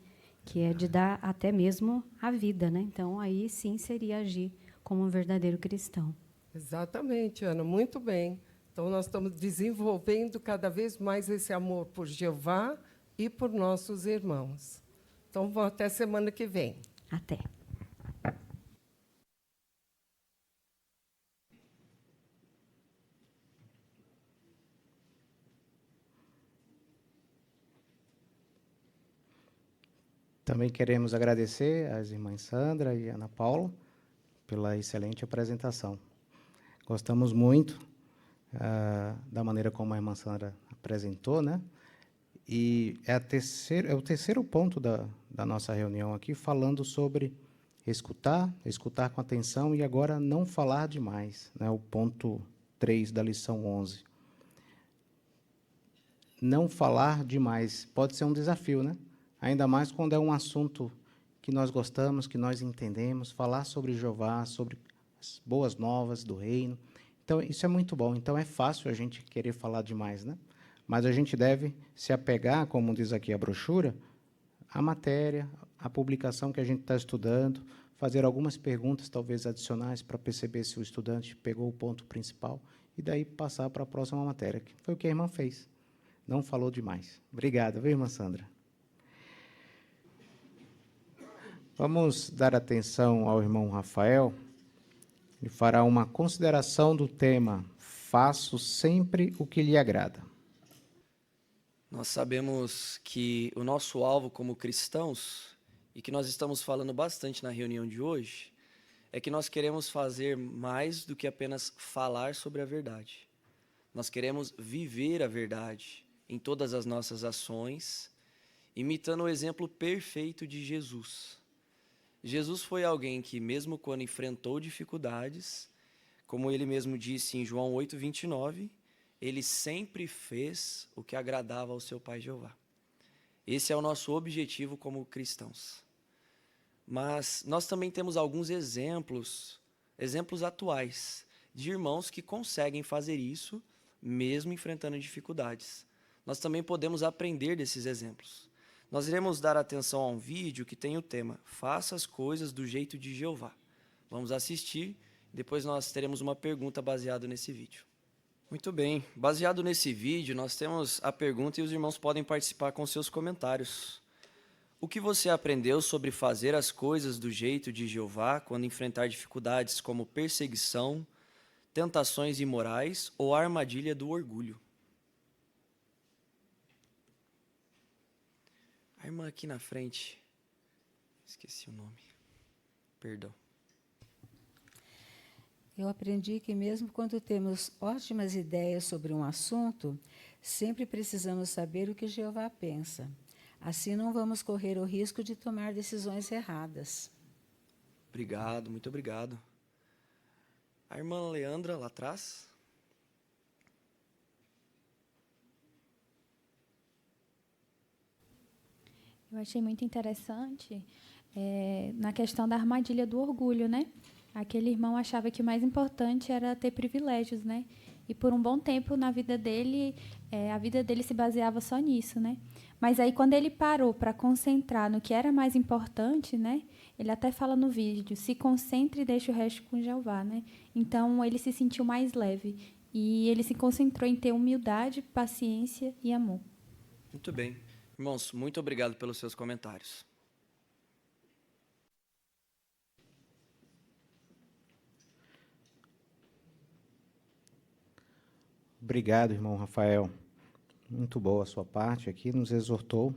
Que é de dar até mesmo a vida, né? Então, aí sim seria agir como um verdadeiro cristão. Exatamente, Ana, muito bem. Então, nós estamos desenvolvendo cada vez mais esse amor por Jeová e por nossos irmãos. Então, vamos até semana que vem. Até. Também queremos agradecer às irmãs Sandra e Ana Paula pela excelente apresentação. Gostamos muito da maneira como a irmã Sandra apresentou, né? E é o terceiro ponto da nossa reunião aqui, falando sobre escutar com atenção e agora não falar demais, né? O ponto 3 da lição 11. Não falar demais pode ser um desafio, né? Ainda mais quando é um assunto que nós gostamos, que nós entendemos, falar sobre Jeová, sobre as boas novas do reino. Então, isso é muito bom. Então, é fácil a gente querer falar demais, né? Mas a gente deve se apegar, como diz aqui a brochura, à matéria, à publicação que a gente está estudando, fazer algumas perguntas, talvez adicionais, para perceber se o estudante pegou o ponto principal, e daí passar para a próxima matéria, que foi o que a irmã fez. Não falou demais. Obrigado, viu, irmã Sandra? Vamos dar atenção ao irmão Rafael. Ele fará uma consideração do tema Faço sempre o que lhe agrada. Nós sabemos que o nosso alvo como cristãos, e que nós estamos falando bastante na reunião de hoje, é que nós queremos fazer mais do que apenas falar sobre a verdade. Nós queremos viver a verdade em todas as nossas ações, imitando o exemplo perfeito de Jesus. Jesus foi alguém que, mesmo quando enfrentou dificuldades, como ele mesmo disse em João 8:29, ele sempre fez o que agradava ao seu Pai Jeová. Esse é o nosso objetivo como cristãos. Mas nós também temos alguns exemplos atuais, de irmãos que conseguem fazer isso, mesmo enfrentando dificuldades. Nós também podemos aprender desses exemplos. Nós iremos dar atenção a um vídeo que tem o tema Faça as coisas do jeito de Jeová. Vamos assistir, depois nós teremos uma pergunta baseada nesse vídeo. Muito bem, baseado nesse vídeo, nós temos a pergunta e os irmãos podem participar com seus comentários. O que você aprendeu sobre fazer as coisas do jeito de Jeová quando enfrentar dificuldades como perseguição, tentações imorais ou a armadilha do orgulho? A irmã aqui na frente, esqueci o nome, perdão. Eu aprendi que mesmo quando temos ótimas ideias sobre um assunto, sempre precisamos saber o que Jeová pensa. Assim não vamos correr o risco de tomar decisões erradas. Obrigado, muito obrigado. A irmã Leandra, lá atrás. Eu achei muito interessante na questão da armadilha do orgulho, né? Aquele irmão achava que o mais importante era ter privilégios, né? E por um bom tempo na vida dele, a vida dele se baseava só nisso, né? Mas aí quando ele parou para concentrar no que era mais importante, né? Ele até fala no vídeo, se concentre e deixe o resto com Jeová, né? Então ele se sentiu mais leve e ele se concentrou em ter humildade, paciência e amor. Muito bem. Irmãos, muito obrigado pelos seus comentários. Obrigado, irmão Rafael. Muito boa a sua parte aqui, nos exortou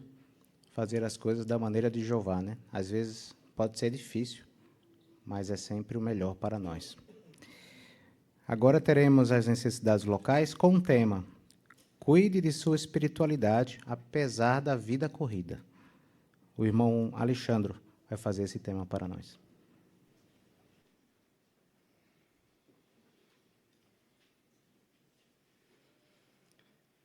a fazer as coisas da maneira de Jeová, né? Às vezes pode ser difícil, mas é sempre o melhor para nós. Agora teremos as necessidades locais com o tema Cuide de sua espiritualidade, apesar da vida corrida. O irmão Alexandre vai fazer esse tema para nós.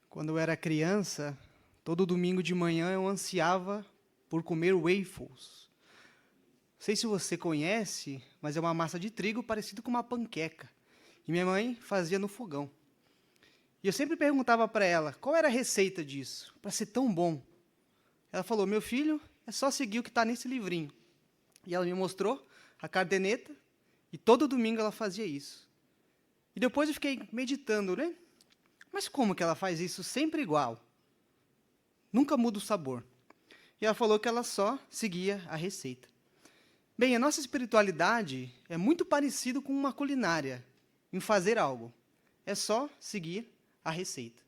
Quando eu era criança, todo domingo de manhã eu ansiava por comer waffles. Não sei se você conhece, mas é uma massa de trigo parecida com uma panqueca. E minha mãe fazia no fogão. E eu sempre perguntava para ela qual era a receita disso, para ser tão bom. Ela falou, meu filho, é só seguir o que está nesse livrinho. E ela me mostrou a caderneta E todo domingo ela fazia isso. E depois eu fiquei meditando, né? Mas como que ela faz isso sempre igual? Nunca muda o sabor. E ela falou que ela só seguia a receita. Bem, a nossa espiritualidade é muito parecido com uma culinária, em fazer algo. É só seguir a receita.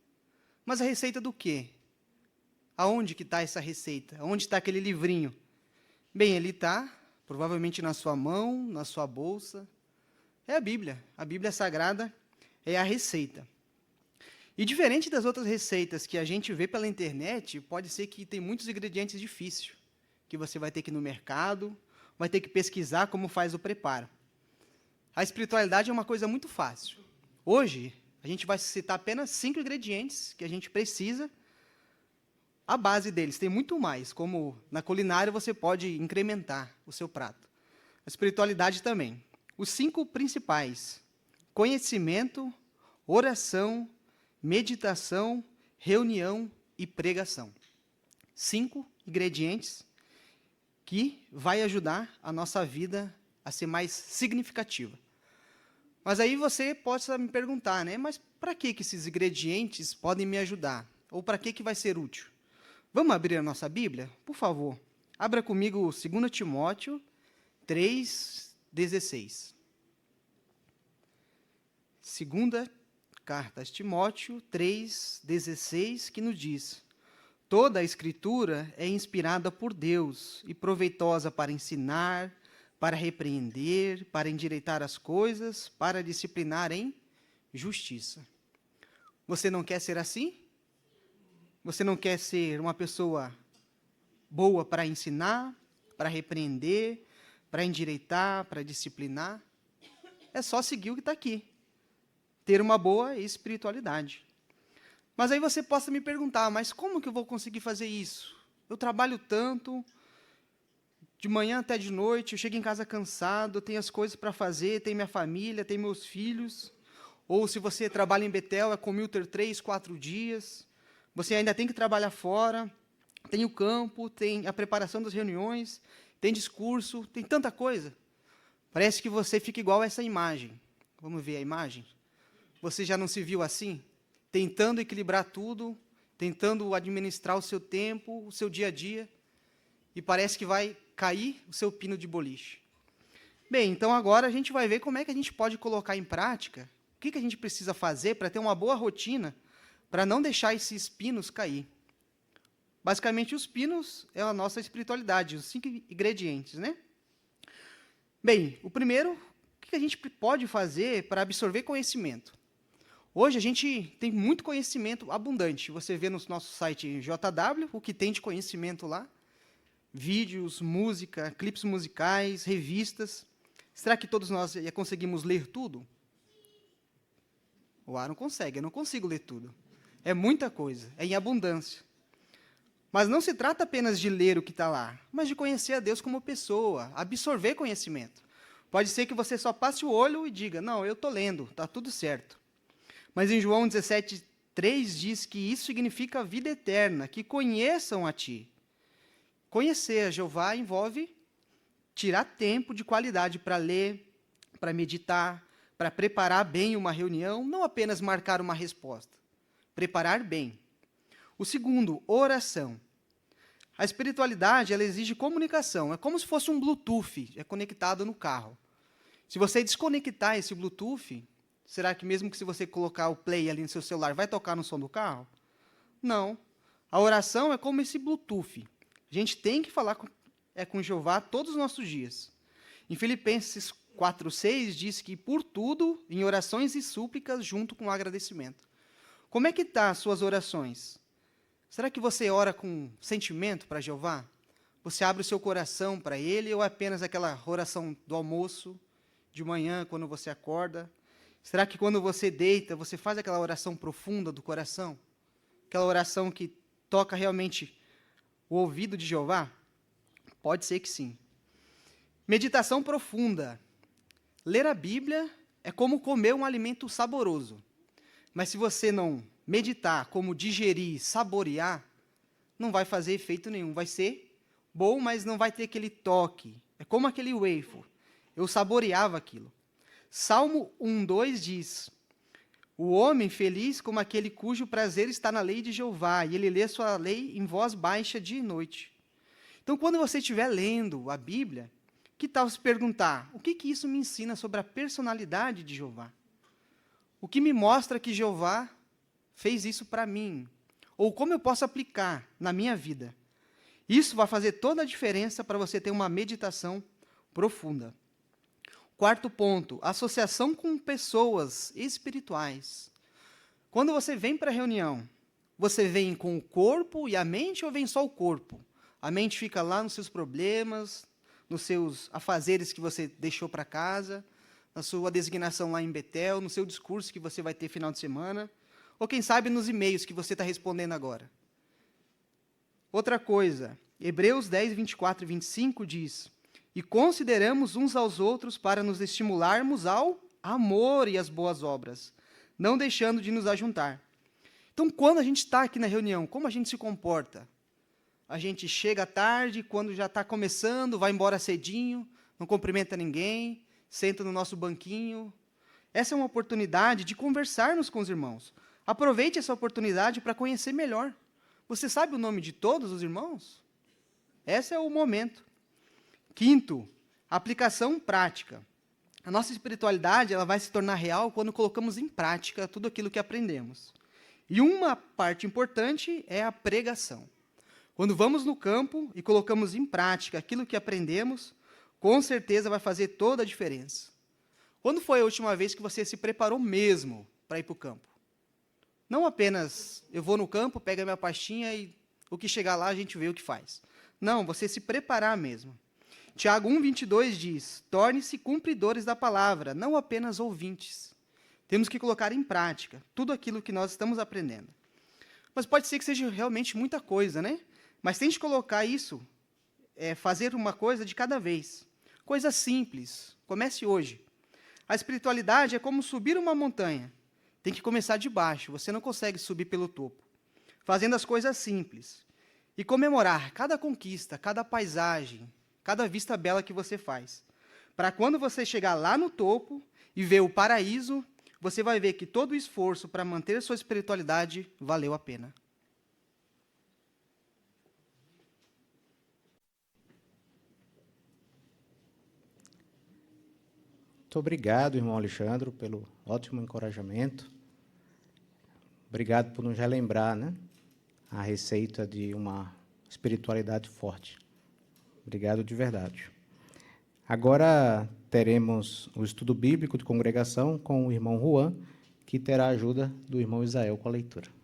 Mas a receita do quê? Aonde que está essa receita? Onde está aquele livrinho? Bem, ele está provavelmente na sua mão, na sua bolsa. É a Bíblia. A Bíblia Sagrada é a receita. E diferente das outras receitas que a gente vê pela internet, pode ser que tem muitos ingredientes difíceis, que você vai ter que ir no mercado, vai ter que pesquisar como faz o preparo. A espiritualidade é uma coisa muito fácil. Hoje, a gente vai citar apenas 5 ingredientes que a gente precisa. A base deles tem muito mais, como na culinária você pode incrementar o seu prato. A espiritualidade também. Os 5 principais: conhecimento, oração, meditação, reunião e pregação. 5 ingredientes que vai ajudar a nossa vida a ser mais significativa. Mas aí você possa me perguntar, né? Mas para que esses ingredientes podem me ajudar? Ou para que vai ser útil? Vamos abrir a nossa Bíblia? Por favor, abra comigo 2 Timóteo 3,16. Segunda carta a Timóteo 3,16, que nos diz: toda a Escritura é inspirada por Deus e proveitosa para ensinar, para repreender, para endireitar as coisas, para disciplinar em justiça. Você não quer ser assim? Você não quer ser uma pessoa boa para ensinar, para repreender, para endireitar, para disciplinar? É só seguir o que está aqui. Ter uma boa espiritualidade. Mas aí você possa me perguntar, mas como que eu vou conseguir fazer isso? Eu trabalho tanto, de manhã até de noite, eu chego em casa cansado, eu tenho as coisas para fazer, tenho minha família, tenho meus filhos. Ou se você trabalha em Betel, é commuter 3, 4 dias. Você ainda tem que trabalhar fora, tem o campo, tem a preparação das reuniões, tem discurso, tem tanta coisa. Parece que você fica igual a essa imagem. Vamos ver a imagem? Você já não se viu assim? Tentando equilibrar tudo, tentando administrar o seu tempo, o seu dia a dia, e parece que vai cair o seu pino de boliche. Bem, então agora a gente vai ver como é que a gente pode colocar em prática, o que a gente precisa fazer para ter uma boa rotina, para não deixar esses pinos cair. Basicamente, os pinos é a nossa espiritualidade, os 5 ingredientes, né? Bem, o primeiro, o que a gente pode fazer para absorver conhecimento? Hoje a gente tem muito conhecimento abundante. Você vê no nosso site JW o que tem de conhecimento lá. Vídeos, música, clipes musicais, revistas. Será que todos nós conseguimos ler tudo? O Aaron consegue, eu não consigo ler tudo. É muita coisa, é em abundância. Mas não se trata apenas de ler o que está lá, mas de conhecer a Deus como pessoa, absorver conhecimento. Pode ser que você só passe o olho e diga, não, eu estou lendo, está tudo certo. Mas em João 17:3 diz que isso significa vida eterna, que conheçam a Ti. Conhecer a Jeová envolve tirar tempo de qualidade para ler, para meditar, para preparar bem uma reunião, não apenas marcar uma resposta. Preparar bem. O segundo, oração. A espiritualidade, ela exige comunicação. É como se fosse um Bluetooth, é conectado no carro. Se você desconectar esse Bluetooth, será que mesmo que se você colocar o play ali no seu celular, vai tocar no som do carro? Não. A oração é como esse Bluetooth. A gente tem que falar com Jeová todos os nossos dias. Em Filipenses 4:6 diz que, por tudo, em orações e súplicas, junto com agradecimento. Como é que estão as suas orações? Será que você ora com sentimento para Jeová? Você abre o seu coração para Ele ou é apenas aquela oração do almoço, de manhã, quando você acorda? Será que quando você deita, você faz aquela oração profunda do coração? Aquela oração que toca realmente o ouvido de Jeová? Pode ser que sim. Meditação profunda. Ler a Bíblia é como comer um alimento saboroso. Mas se você não meditar, como digerir, saborear, não vai fazer efeito nenhum. Vai ser bom, mas não vai ter aquele toque. É como aquele waffle. Eu saboreava aquilo. Salmo 1:2 diz: o homem feliz como aquele cujo prazer está na lei de Jeová, e ele lê sua lei em voz baixa dia e noite. Então, quando você estiver lendo a Bíblia, que tal se perguntar, o que isso me ensina sobre a personalidade de Jeová? O que me mostra que Jeová fez isso para mim? Ou como eu posso aplicar na minha vida? Isso vai fazer toda a diferença para você ter uma meditação profunda. Quarto ponto, associação com pessoas espirituais. Quando você vem para a reunião, você vem com o corpo e a mente ou vem só o corpo? A mente fica lá nos seus problemas, nos seus afazeres que você deixou para casa, na sua designação lá em Betel, no seu discurso que você vai ter final de semana, ou quem sabe nos e-mails que você está respondendo agora. Outra coisa, Hebreus 10, 24 e 25 diz: e consideramos uns aos outros para nos estimularmos ao amor e às boas obras, não deixando de nos ajuntar. Então, quando a gente está aqui na reunião, como a gente se comporta? A gente chega tarde, quando já está começando, vai embora cedinho, não cumprimenta ninguém, senta no nosso banquinho. Essa é uma oportunidade de conversarmos com os irmãos. Aproveite essa oportunidade para conhecer melhor. Você sabe o nome de todos os irmãos? Esse é o momento. Quinto, aplicação prática. A nossa espiritualidade ela vai se tornar real quando colocamos em prática tudo aquilo que aprendemos. E uma parte importante é a pregação. Quando vamos no campo e colocamos em prática aquilo que aprendemos, com certeza vai fazer toda a diferença. Quando foi a última vez que você se preparou mesmo para ir para o campo? Não apenas eu vou no campo, pego a minha pastinha e o que chegar lá a gente vê o que faz. Não, você se preparar mesmo. Tiago 1:22 diz: torne-se cumpridores da palavra, não apenas ouvintes. Temos que colocar em prática tudo aquilo que nós estamos aprendendo. Mas pode ser que seja realmente muita coisa, né? Mas tente colocar isso, fazer uma coisa de cada vez. Coisa simples. Comece hoje. A espiritualidade é como subir uma montanha. Tem que começar de baixo. Você não consegue subir pelo topo. Fazendo as coisas simples. E comemorar cada conquista, cada paisagem, cada vista bela que você faz. Para quando você chegar lá no topo e ver o paraíso, você vai ver que todo o esforço para manter a sua espiritualidade valeu a pena. Muito obrigado, irmão Alexandre, pelo ótimo encorajamento. Obrigado por nos relembrar, né, a receita de uma espiritualidade forte. Obrigado de verdade. Agora teremos o estudo bíblico de congregação com o irmão Juan, que terá a ajuda do irmão Isael com a leitura.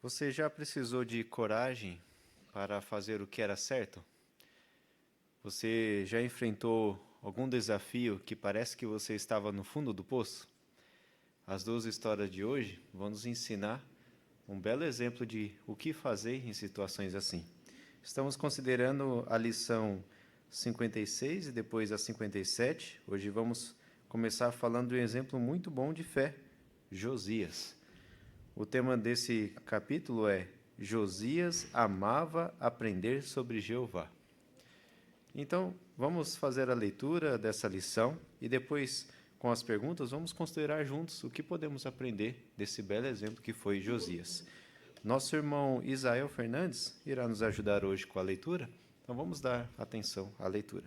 Você já precisou de coragem para fazer o que era certo? Você já enfrentou algum desafio que parece que você estava no fundo do poço? As duas histórias de hoje vão nos ensinar um belo exemplo de o que fazer em situações assim. Estamos considerando a lição 56 e depois a 57. Hoje vamos começar falando de um exemplo muito bom de fé, Josias. O tema desse capítulo é Josias amava aprender sobre Jeová. Então, vamos fazer a leitura dessa lição e depois, com as perguntas, vamos considerar juntos o que podemos aprender desse belo exemplo que foi Josias. Nosso irmão Isael Fernandes irá nos ajudar hoje com a leitura, então vamos dar atenção à leitura.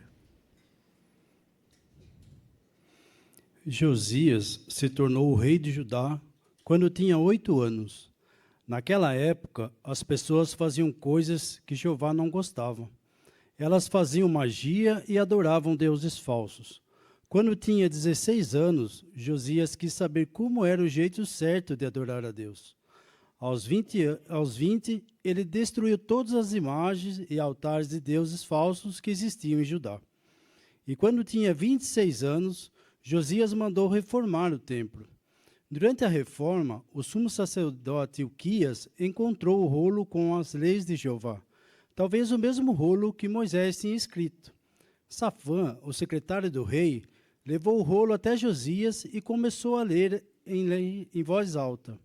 Josias se tornou o rei de Judá quando tinha 8 anos. Naquela época, as pessoas faziam coisas que Jeová não gostava. Elas faziam magia e adoravam deuses falsos. Quando tinha 16 anos, Josias quis saber como era o jeito certo de adorar a Deus. Aos 20, ele destruiu todas as imagens e altares de deuses falsos que existiam em Judá. E quando tinha 26 anos, Josias mandou reformar o templo. Durante a reforma, o sumo sacerdote Ilquias encontrou o rolo com as leis de Jeová, talvez o mesmo rolo que Moisés tinha escrito. Safã, o secretário do rei, levou o rolo até Josias e começou a ler em voz alta.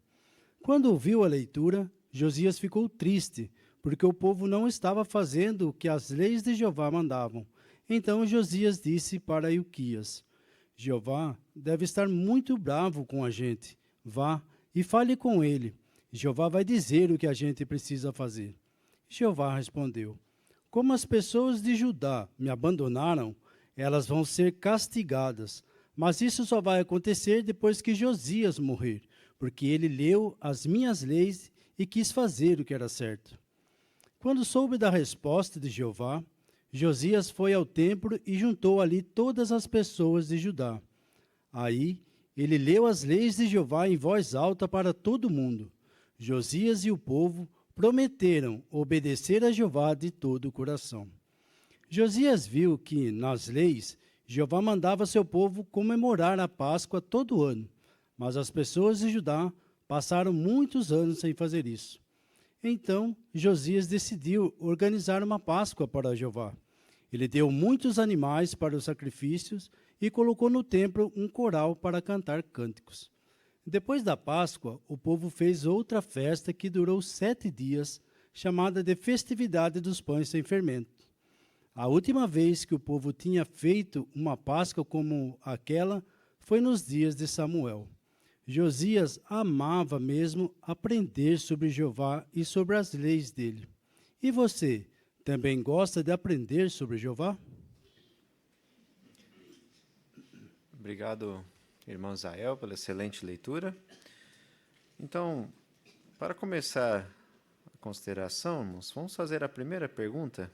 Quando ouviu a leitura, Josias ficou triste, porque o povo não estava fazendo o que as leis de Jeová mandavam. Então Josias disse para Ilquias: Jeová deve estar muito bravo com a gente. Vá e fale com ele. Jeová vai dizer o que a gente precisa fazer. Jeová respondeu: Como as pessoas de Judá me abandonaram, elas vão ser castigadas. Mas isso só vai acontecer depois que Josias morrer, porque ele leu as minhas leis e quis fazer o que era certo. Quando soube da resposta de Jeová, Josias foi ao templo e juntou ali todas as pessoas de Judá. Aí ele leu as leis de Jeová em voz alta para todo mundo. Josias e o povo prometeram obedecer a Jeová de todo o coração. Josias viu que, nas leis, Jeová mandava seu povo comemorar a Páscoa todo ano, mas as pessoas de Judá passaram muitos anos sem fazer isso. Então, Josias decidiu organizar uma Páscoa para Jeová. Ele deu muitos animais para os sacrifícios e colocou no templo um coral para cantar cânticos. Depois da Páscoa, o povo fez outra festa que durou 7 dias, chamada de Festividade dos Pães Sem Fermento. A última vez que o povo tinha feito uma Páscoa como aquela foi nos dias de Samuel. Josias amava mesmo aprender sobre Jeová e sobre as leis dele. E você, também gosta de aprender sobre Jeová? Obrigado, irmão Israel, pela excelente leitura. Então, para começar a consideração, irmãos, vamos fazer a primeira pergunta.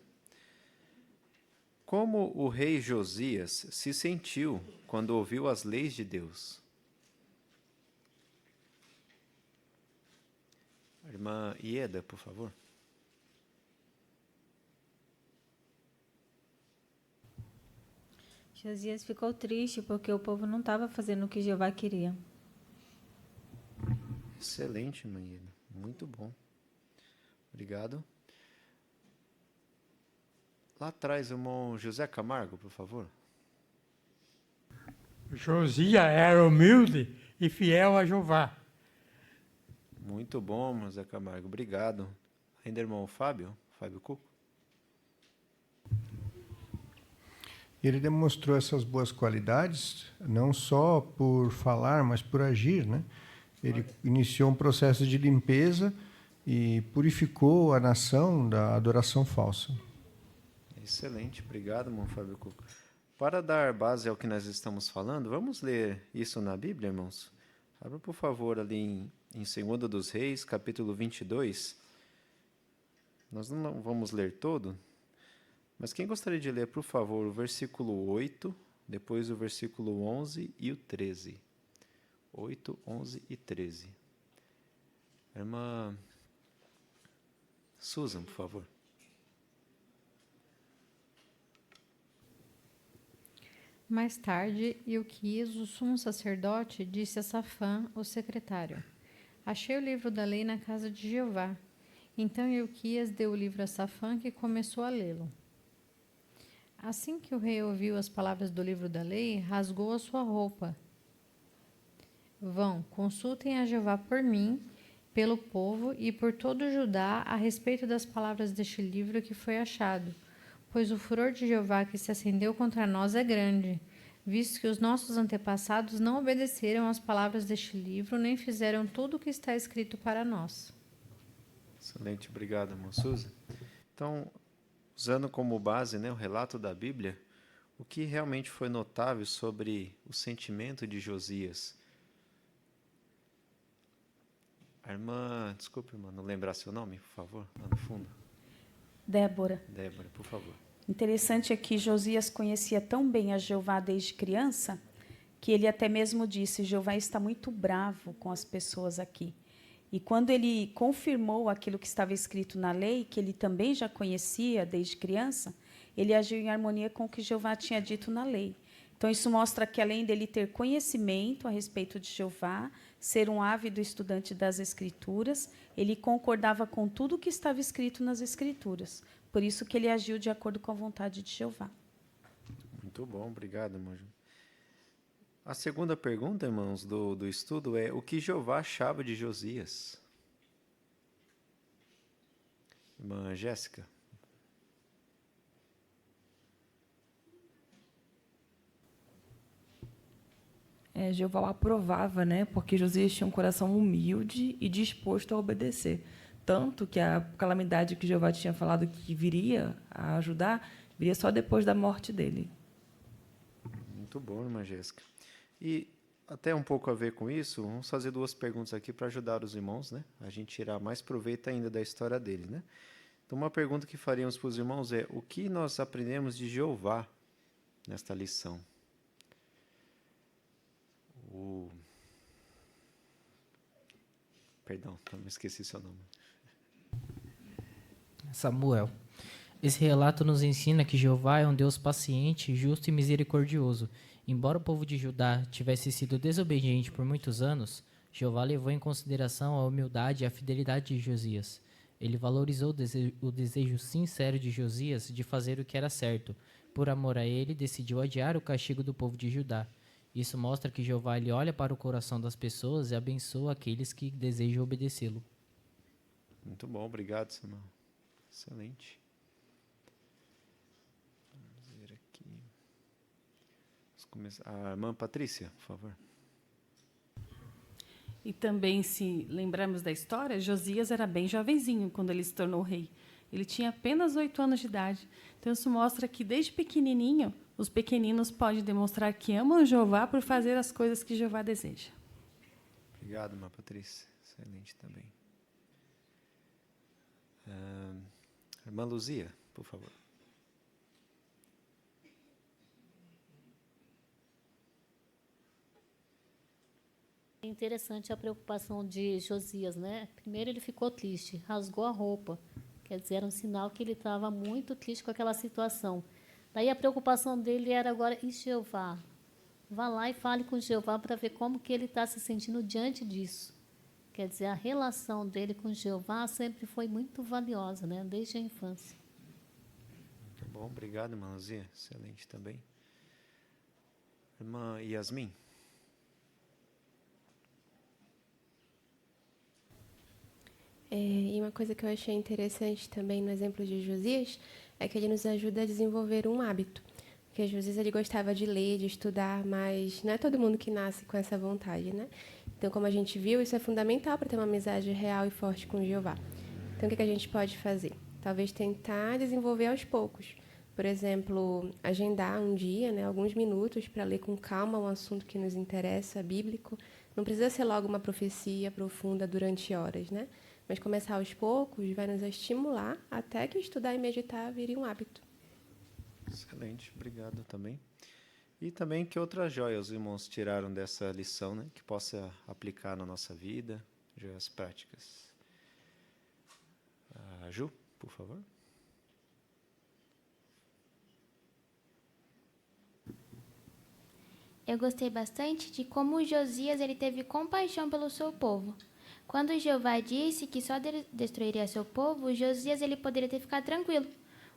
Como o rei Josias se sentiu quando ouviu as leis de Deus? A irmã Ieda, por favor. Josias ficou triste porque o povo não estava fazendo o que Jeová queria. Excelente, irmã Ieda. Muito bom. Obrigado. Lá atrás, o irmão José Camargo, por favor. Josias era humilde e fiel a Jeová. Muito bom, José Camargo. Obrigado. Ainda irmão Fábio Cuco. Ele demonstrou essas boas qualidades, não só por falar, mas por agir, né? Ele iniciou um processo de limpeza e purificou a nação da adoração falsa. Excelente, obrigado, irmão Fábio Cuco. Para dar base ao que nós estamos falando, vamos ler isso na Bíblia, irmãos? Abra, por favor, ali em 2 dos Reis, capítulo 22. Nós não vamos ler todo, mas quem gostaria de ler, por favor, o versículo 8, depois o versículo 11 e o 13. 8, 11 e 13. Irmã Susan, por favor. Mais tarde, Ilquias, o sumo sacerdote, disse a Safã, o secretário: Achei o livro da lei na casa de Jeová. Então Ilquias deu o livro a Safã, que começou a lê-lo. Assim que o rei ouviu as palavras do livro da lei, rasgou a sua roupa. Vão, consultem a Jeová por mim, pelo povo e por todo Judá a respeito das palavras deste livro que foi achado, pois o furor de Jeová que se acendeu contra nós é grande, visto que os nossos antepassados não obedeceram às palavras deste livro, nem fizeram tudo o que está escrito para nós. Excelente, obrigado, irmã Susan. Então, usando como base, né, o relato da Bíblia, o que realmente foi notável sobre o sentimento de Josias? A irmã, desculpe, irmã, não lembrar seu nome, por favor, lá no fundo. Débora. Débora, por favor. Interessante é que Josias conhecia tão bem a Jeová desde criança, que ele até mesmo disse: Jeová está muito bravo com as pessoas aqui. E quando ele confirmou aquilo que estava escrito na lei, que ele também já conhecia desde criança, ele agiu em harmonia com o que Jeová tinha dito na lei. Então, isso mostra que, além dele ter conhecimento a respeito de Jeová, ser um ávido estudante das Escrituras, ele concordava com tudo o que estava escrito nas Escrituras. Por isso que ele agiu de acordo com a vontade de Jeová. Muito bom, obrigado, irmão. A segunda pergunta, irmãos, do estudo é: o que Jeová achava de Josias? Irmã Jéssica. Jeová o aprovava, né? Porque Josias tinha um coração humilde e disposto a obedecer. Tanto que a calamidade que Jeová tinha falado que viria a ajudar, viria só depois da morte dele. Muito bom, irmã Jéssica. E até um pouco a ver com isso, vamos fazer 2 perguntas aqui para ajudar os irmãos, né? A gente tirar mais proveito ainda da história deles, né? Então, uma pergunta que faríamos para os irmãos é: o que nós aprendemos de Jeová nesta lição? Perdão, não esqueci seu nome. Samuel. Esse relato nos ensina que Jeová é um Deus paciente, justo e misericordioso. Embora o povo de Judá tivesse sido desobediente por muitos anos, Jeová levou em consideração a humildade e a fidelidade de Josias. Ele valorizou o desejo sincero de Josias de fazer o que era certo. Por amor a ele, decidiu adiar o castigo do povo de Judá. Isso mostra que Jeová ele olha para o coração das pessoas e abençoa aqueles que desejam obedecê-lo. Muito bom, obrigado, Samuel. Excelente. Vamos ver aqui. Vamos começar. A irmã Patrícia, por favor. E também, se lembrarmos da história, Josias era bem jovenzinho quando ele se tornou rei. Ele tinha apenas 8 anos de idade. Então, isso mostra que, desde pequenininho, os pequeninos podem demonstrar que amam Jeová por fazer as coisas que Jeová deseja. Obrigado, irmã Patrícia. Excelente também. Irmã Luzia, por favor. É interessante a preocupação de Josias, né? Primeiro ele ficou triste, rasgou a roupa. Quer dizer, era um sinal que ele estava muito triste com aquela situação. Daí a preocupação dele era agora, e Jeová? Vá lá e fale com Jeová para ver como que ele está se sentindo diante disso. Quer dizer, a relação dele com Jeová sempre foi muito valiosa, né? Desde a infância. Muito bom, obrigado, irmã Luzia. Excelente também. Irmã Yasmin. E uma coisa que eu achei interessante também no exemplo de Josias é que ele nos ajuda a desenvolver um hábito. Porque Josias ele gostava de ler, de estudar, mas não é todo mundo que nasce com essa vontade, né? Então, como a gente viu, isso é fundamental para ter uma amizade real e forte com Jeová. Então, o que a gente pode fazer? Talvez tentar desenvolver aos poucos. Por exemplo, agendar um dia, né, alguns minutos para ler com calma um assunto que nos interessa, bíblico. Não precisa ser logo uma profecia profunda durante horas, né? Mas começar aos poucos vai nos estimular até que estudar e meditar vire um hábito. Excelente, obrigado também. E também que outras joias os irmãos tiraram dessa lição, né, que possa aplicar na nossa vida, joias práticas. Ju, por favor. Eu gostei bastante de como Josias ele teve compaixão pelo seu povo. Quando Jeová disse que só destruiria seu povo, Josias ele poderia ter ficado tranquilo,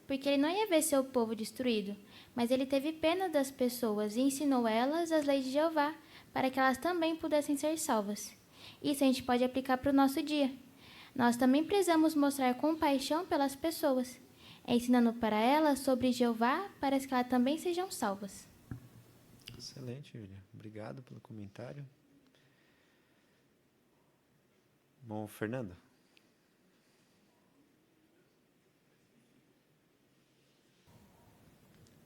porque ele não ia ver seu povo destruído, mas ele teve pena das pessoas e ensinou elas as leis de Jeová, para que elas também pudessem ser salvas. Isso a gente pode aplicar para o nosso dia. Nós também precisamos mostrar compaixão pelas pessoas, ensinando para elas sobre Jeová, para que elas também sejam salvas. Excelente, Júlia. Obrigado pelo comentário. Bom, Fernando.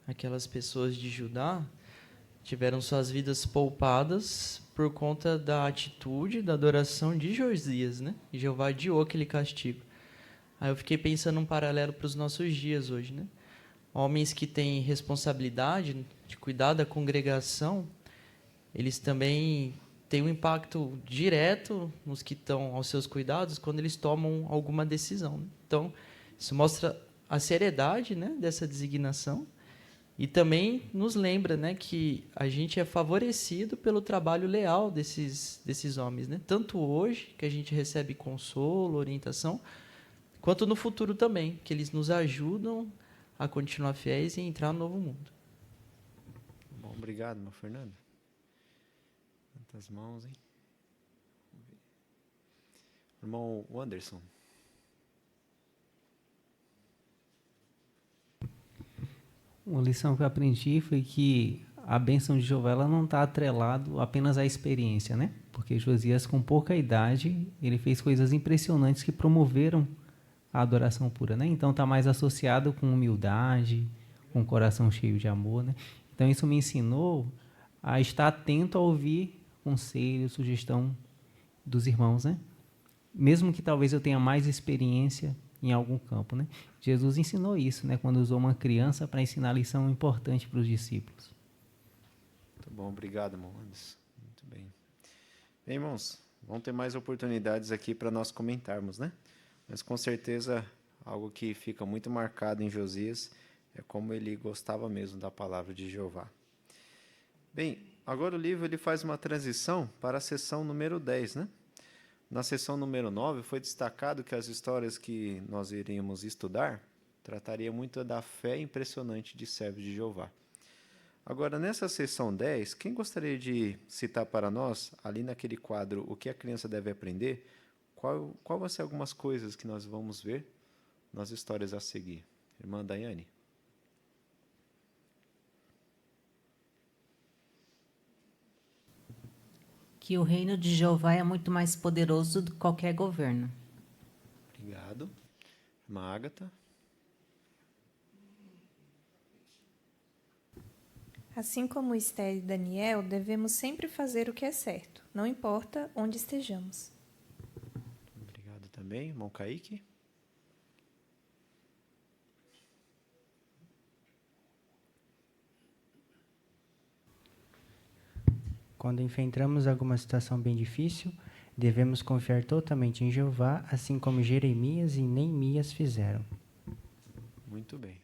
Aquelas pessoas de Judá tiveram suas vidas poupadas por conta da atitude, da adoração de Josias, né? E Jeová adiou aquele castigo. Aí eu fiquei pensando um paralelo para os nossos dias hoje, né? Homens que têm responsabilidade de cuidar da congregação, eles também têm um impacto direto nos que estão aos seus cuidados quando eles tomam alguma decisão, né? Então, isso mostra a seriedade, né, dessa designação. E também nos lembra, né, que a gente é favorecido pelo trabalho leal desses homens, né? Tanto hoje, que a gente recebe consolo, orientação, quanto no futuro também, que eles nos ajudam a continuar fiéis e entrar no novo mundo. Bom, obrigado, meu Fernando. Quantas mãos, hein? Irmão Anderson. Uma lição que eu aprendi foi que a bênção de Jeová ela não está atrelado apenas à experiência, né? Porque Josias, com pouca idade, ele fez coisas impressionantes que promoveram a adoração pura, né? Então está mais associado com humildade, com um coração cheio de amor, né? Então isso me ensinou a estar atento a ouvir conselho, sugestão dos irmãos, né? Mesmo que talvez eu tenha mais experiência em algum campo, né? Jesus ensinou isso, né? Quando usou uma criança para ensinar a lição importante para os discípulos. Muito bom, obrigado, irmão Anderson. Muito bem. Bem, irmãos, vão ter mais oportunidades aqui para nós comentarmos, né? Mas com certeza algo que fica muito marcado em Josias é como ele gostava mesmo da palavra de Jeová. Bem, agora o livro ele faz uma transição para a seção número 10, né? Na seção número 9 foi destacado que as histórias que nós iríamos estudar trataria muito da fé impressionante de servos de Jeová. Agora, nessa seção 10, quem gostaria de citar para nós, ali naquele quadro, o que a criança deve aprender, qual vai ser algumas coisas que nós vamos ver nas histórias a seguir? Irmã Daiane. Que o reino de Jeová é muito mais poderoso do que qualquer governo. Obrigado. Irmã Ágata. Assim como Esther e Daniel, devemos sempre fazer o que é certo, não importa onde estejamos. Obrigado também. Irmão Kaique. Quando enfrentamos alguma situação bem difícil, devemos confiar totalmente em Jeová, assim como Jeremias e Neemias fizeram. Muito bem.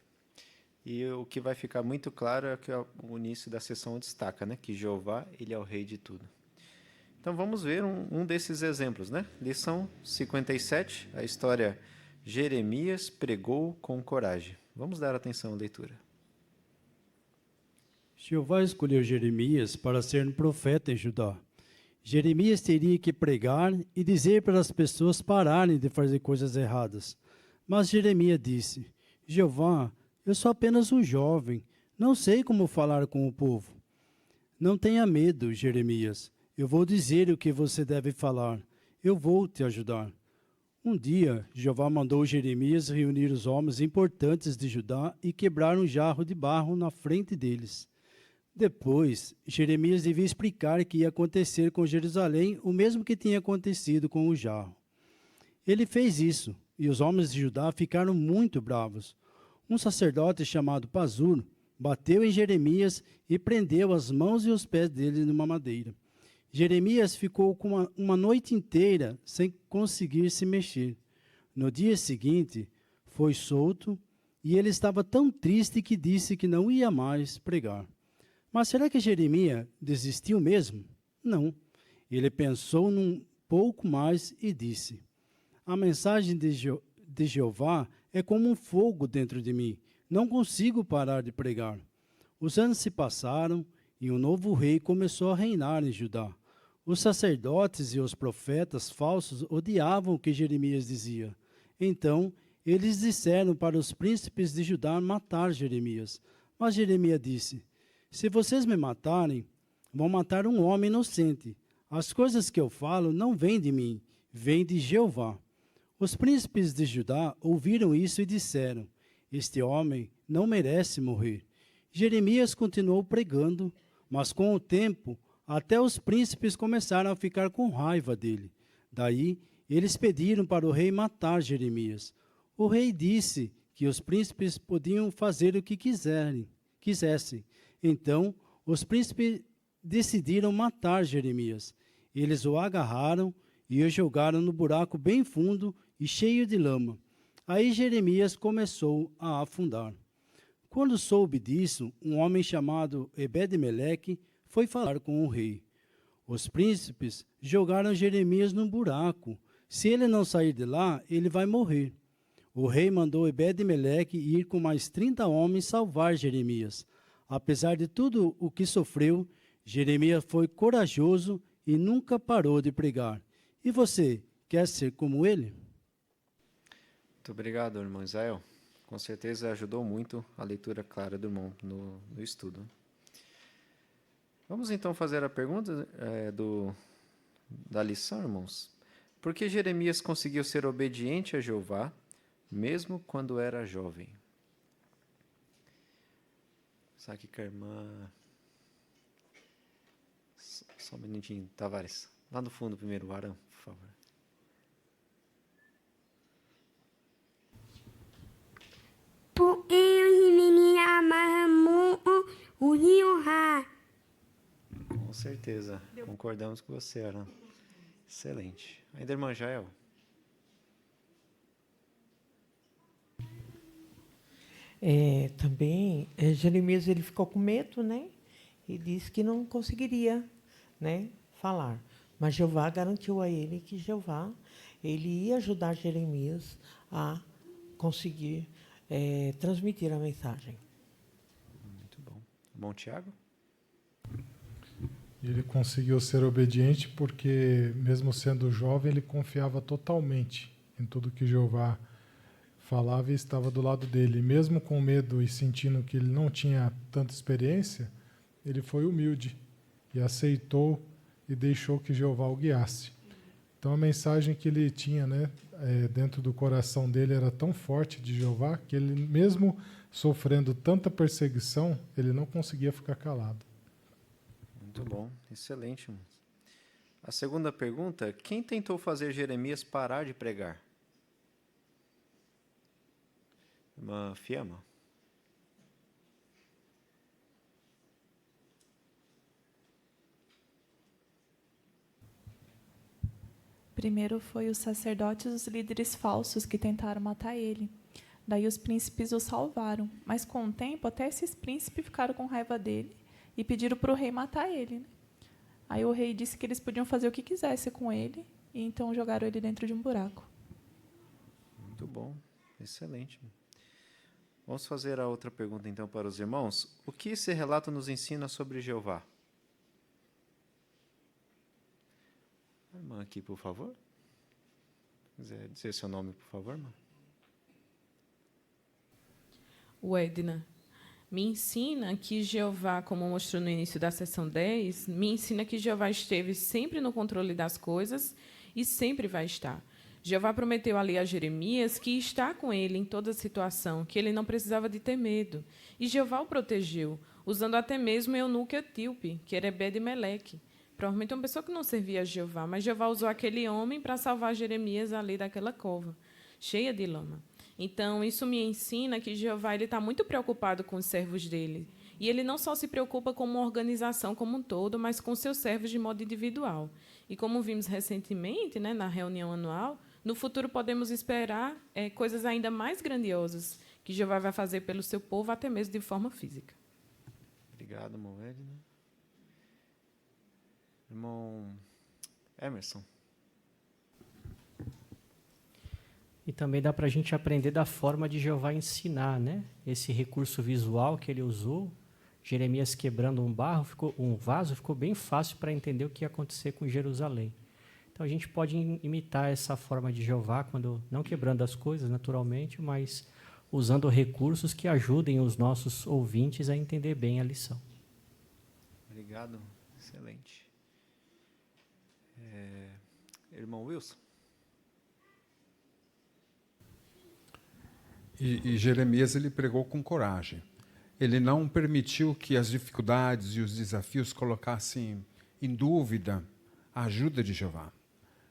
E o que vai ficar muito claro é que o início da sessão destaca, né? Que Jeová, ele é o rei de tudo. Então vamos ver um desses exemplos, né? Lição 57, a história Jeremias pregou com coragem. Vamos dar atenção à leitura. Jeová escolheu Jeremias para ser um profeta em Judá. Jeremias teria que pregar e dizer para as pessoas pararem de fazer coisas erradas. Mas Jeremias disse: Jeová, eu sou apenas um jovem, não sei como falar com o povo. Não tenha medo, Jeremias. Eu vou dizer o que você deve falar. Eu vou te ajudar. Um dia, Jeová mandou Jeremias reunir os homens importantes de Judá e quebrar um jarro de barro na frente deles. Depois, Jeremias devia explicar que ia acontecer com Jerusalém o mesmo que tinha acontecido com o jarro. Ele fez isso, e os homens de Judá ficaram muito bravos. Um sacerdote chamado Pazur bateu em Jeremias e prendeu as mãos e os pés dele numa madeira. Jeremias ficou com uma noite inteira sem conseguir se mexer. No dia seguinte, foi solto e ele estava tão triste que disse que não ia mais pregar. Mas será que Jeremias desistiu mesmo? Não. Ele pensou num pouco mais e disse: a mensagem de Jeová é como um fogo dentro de mim. Não consigo parar de pregar. Os anos se passaram e um novo rei começou a reinar em Judá. Os sacerdotes e os profetas falsos odiavam o que Jeremias dizia. Então, eles disseram para os príncipes de Judá matar Jeremias. Mas Jeremias disse: se vocês me matarem, vão matar um homem inocente. As coisas que eu falo não vêm de mim, vêm de Jeová. Os príncipes de Judá ouviram isso e disseram: este homem não merece morrer. Jeremias continuou pregando, mas com o tempo, até os príncipes começaram a ficar com raiva dele. Daí, eles pediram para o rei matar Jeremias. O rei disse que os príncipes podiam fazer o que quisessem. Então, os príncipes decidiram matar Jeremias. Eles o agarraram e o jogaram no buraco bem fundo e cheio de lama. Aí Jeremias começou a afundar. Quando soube disso, um homem chamado Ebed-Meleque foi falar com o rei. Os príncipes jogaram Jeremias num buraco. Se ele não sair de lá, ele vai morrer. O rei mandou Ebed-Meleque ir com mais 30 homens salvar Jeremias. Apesar de tudo o que sofreu, Jeremias foi corajoso e nunca parou de pregar. E você, quer ser como ele? Muito obrigado, irmão Israel. Com certeza ajudou muito a leitura clara do irmão no estudo. Vamos então fazer a pergunta da lição, irmãos. Por que Jeremias conseguiu ser obediente a Jeová, mesmo quando era jovem? Sabe que a irmã... Só um minutinho, Tavares. Lá no fundo, primeiro, Arão, por favor. Com certeza, concordamos com você, Arão. Excelente. Ainda, irmã Jael. Também, Jeremias ele ficou com medo, né? E disse que não conseguiria, né, falar. Mas Jeová garantiu a ele que Jeová ele ia ajudar Jeremias a conseguir transmitir a mensagem. Muito bom. Bom, Tiago? Ele conseguiu ser obediente porque, mesmo sendo jovem, ele confiava totalmente em tudo que Jeová falava e estava do lado dele. Mesmo com medo e sentindo que ele não tinha tanta experiência, ele foi humilde e aceitou e deixou que Jeová o guiasse. Então a mensagem que ele tinha, né, dentro do coração dele era tão forte de Jeová que ele, mesmo sofrendo tanta perseguição, ele não conseguia ficar calado. Muito bom, excelente, irmãos. A segunda pergunta: quem tentou fazer Jeremias parar de pregar? Irmã Fiamma. Primeiro foi os sacerdotes e os líderes falsos que tentaram matar ele. Daí os príncipes o salvaram. Mas com o tempo, até esses príncipes ficaram com raiva dele e pediram para o rei matar ele, né? Aí o rei disse que eles podiam fazer o que quisesse com ele, e então jogaram ele dentro de um buraco. Muito bom, excelente. Vamos fazer a outra pergunta então para os irmãos. O que esse relato nos ensina sobre Jeová? A irmã aqui, por favor. Quiser dizer seu nome, por favor, irmã? O Edna. Me ensina que Jeová, como mostrou no início da sessão 10, me ensina que Jeová esteve sempre no controle das coisas e sempre vai estar. Jeová prometeu ali a Jeremias que está com ele em toda situação, que ele não precisava de ter medo. E Jeová o protegeu, usando até mesmo eunuco etíope, que era Ebed-Meleque. Provavelmente uma pessoa que não servia a Jeová, mas Jeová usou aquele homem para salvar Jeremias ali daquela cova, cheia de lama. Então, isso me ensina que Jeová está muito preocupado com os servos dele. E ele não só se preocupa com uma organização como um todo, mas com seus servos de modo individual. E como vimos recentemente, né, na reunião anual, no futuro podemos esperar coisas ainda mais grandiosas que Jeová vai fazer pelo seu povo, até mesmo de forma física. Obrigado, irmão Edna. Irmão Emerson. E também dá para a gente aprender da forma de Jeová ensinar, né? Esse recurso visual que ele usou, Jeremias quebrando um vaso, ficou bem fácil para entender o que ia acontecer com Jerusalém. Então a gente pode imitar essa forma de Jeová, quando não quebrando as coisas naturalmente, mas usando recursos que ajudem os nossos ouvintes a entender bem a lição. Obrigado, excelente. Irmão Wilson. E Jeremias ele pregou com coragem. Ele não permitiu que as dificuldades e os desafios colocassem em dúvida a ajuda de Jeová.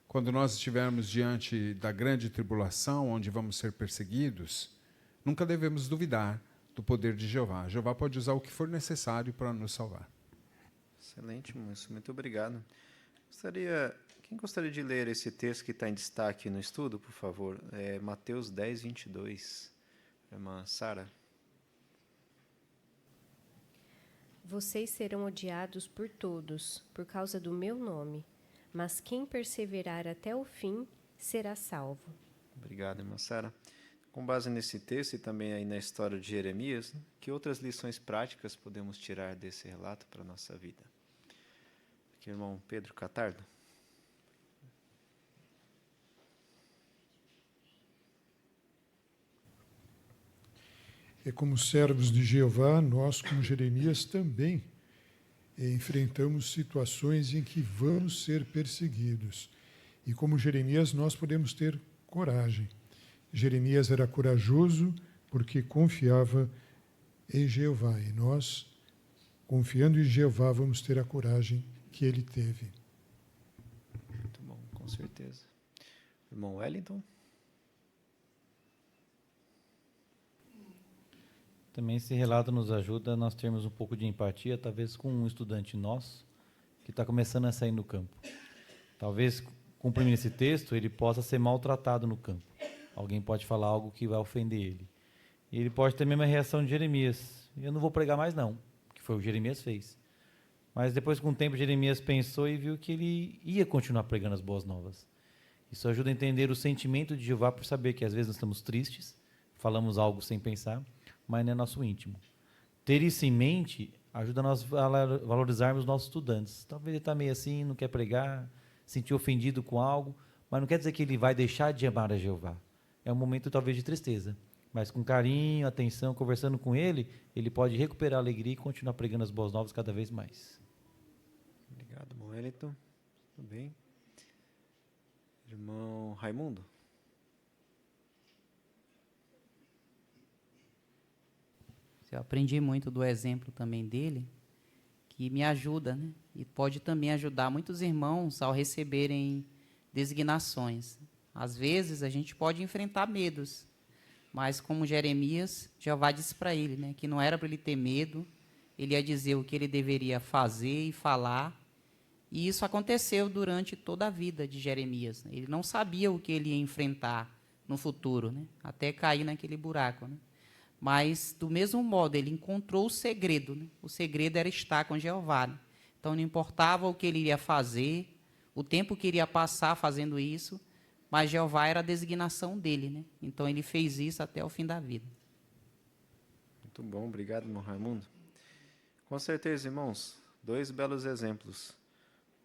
Quando nós estivermos diante da grande tribulação, onde vamos ser perseguidos, nunca devemos duvidar do poder de Jeová. Jeová pode usar o que for necessário para nos salvar. Excelente, moço. Muito obrigado. Quem gostaria de ler esse texto que está em destaque no estudo, por favor? Mateus 10, 22. Irmã Sara. Vocês serão odiados por todos, por causa do meu nome, mas quem perseverar até o fim será salvo. Obrigado, irmã Sara. Com base nesse texto e também aí na história de Jeremias, que outras lições práticas podemos tirar desse relato para a nossa vida? Aqui, irmão Pedro Catardo. que como servos de Jeová, nós, como Jeremias, também enfrentamos situações em que vamos ser perseguidos. E como Jeremias, nós podemos ter coragem. Jeremias era corajoso porque confiava em Jeová. E nós, confiando em Jeová, vamos ter a coragem que ele teve. Muito bom, com certeza. Irmão Wellington? Também esse relato nos ajuda a nós termos um pouco de empatia, talvez com um estudante nosso que está começando a sair no campo. Talvez, cumprindo esse texto, ele possa ser maltratado no campo. Alguém pode falar algo que vai ofender ele. E ele pode ter a mesma reação de Jeremias. Eu não vou pregar mais não, que foi o que Jeremias fez. Mas depois, com o tempo, Jeremias pensou e viu que ele ia continuar pregando as boas novas. Isso ajuda a entender o sentimento de Jeová por saber que às vezes nós estamos tristes, falamos algo sem pensar, mas não é nosso íntimo. Ter isso em mente ajuda nós a valorizarmos nossos estudantes. Talvez ele está meio assim, não quer pregar, sentir ofendido com algo, mas não quer dizer que ele vai deixar de amar a Jeová. É um momento talvez de tristeza, mas com carinho, atenção, conversando com ele, ele pode recuperar a alegria e continuar pregando as boas novas cada vez mais. Obrigado, irmão Wellington. Tudo bem. Irmão Raimundo? Eu aprendi muito do exemplo também dele, que me ajuda, né? E pode também ajudar muitos irmãos ao receberem designações. Às vezes a gente pode enfrentar medos, mas como Jeremias, Jeová disse para ele, né, que não era para ele ter medo, ele ia dizer o que ele deveria fazer e falar. E isso aconteceu durante toda a vida de Jeremias, né? Ele não sabia o que ele ia enfrentar no futuro, né? Até cair naquele buraco, né? Mas, do mesmo modo, ele encontrou o segredo, né? O segredo era estar com Jeová, né? Então, não importava o que ele iria fazer, o tempo que iria passar fazendo isso, mas Jeová era a designação dele, né? Então, ele fez isso até o fim da vida. Muito bom, obrigado, irmão Raimundo. Com certeza, irmãos, 2 belos exemplos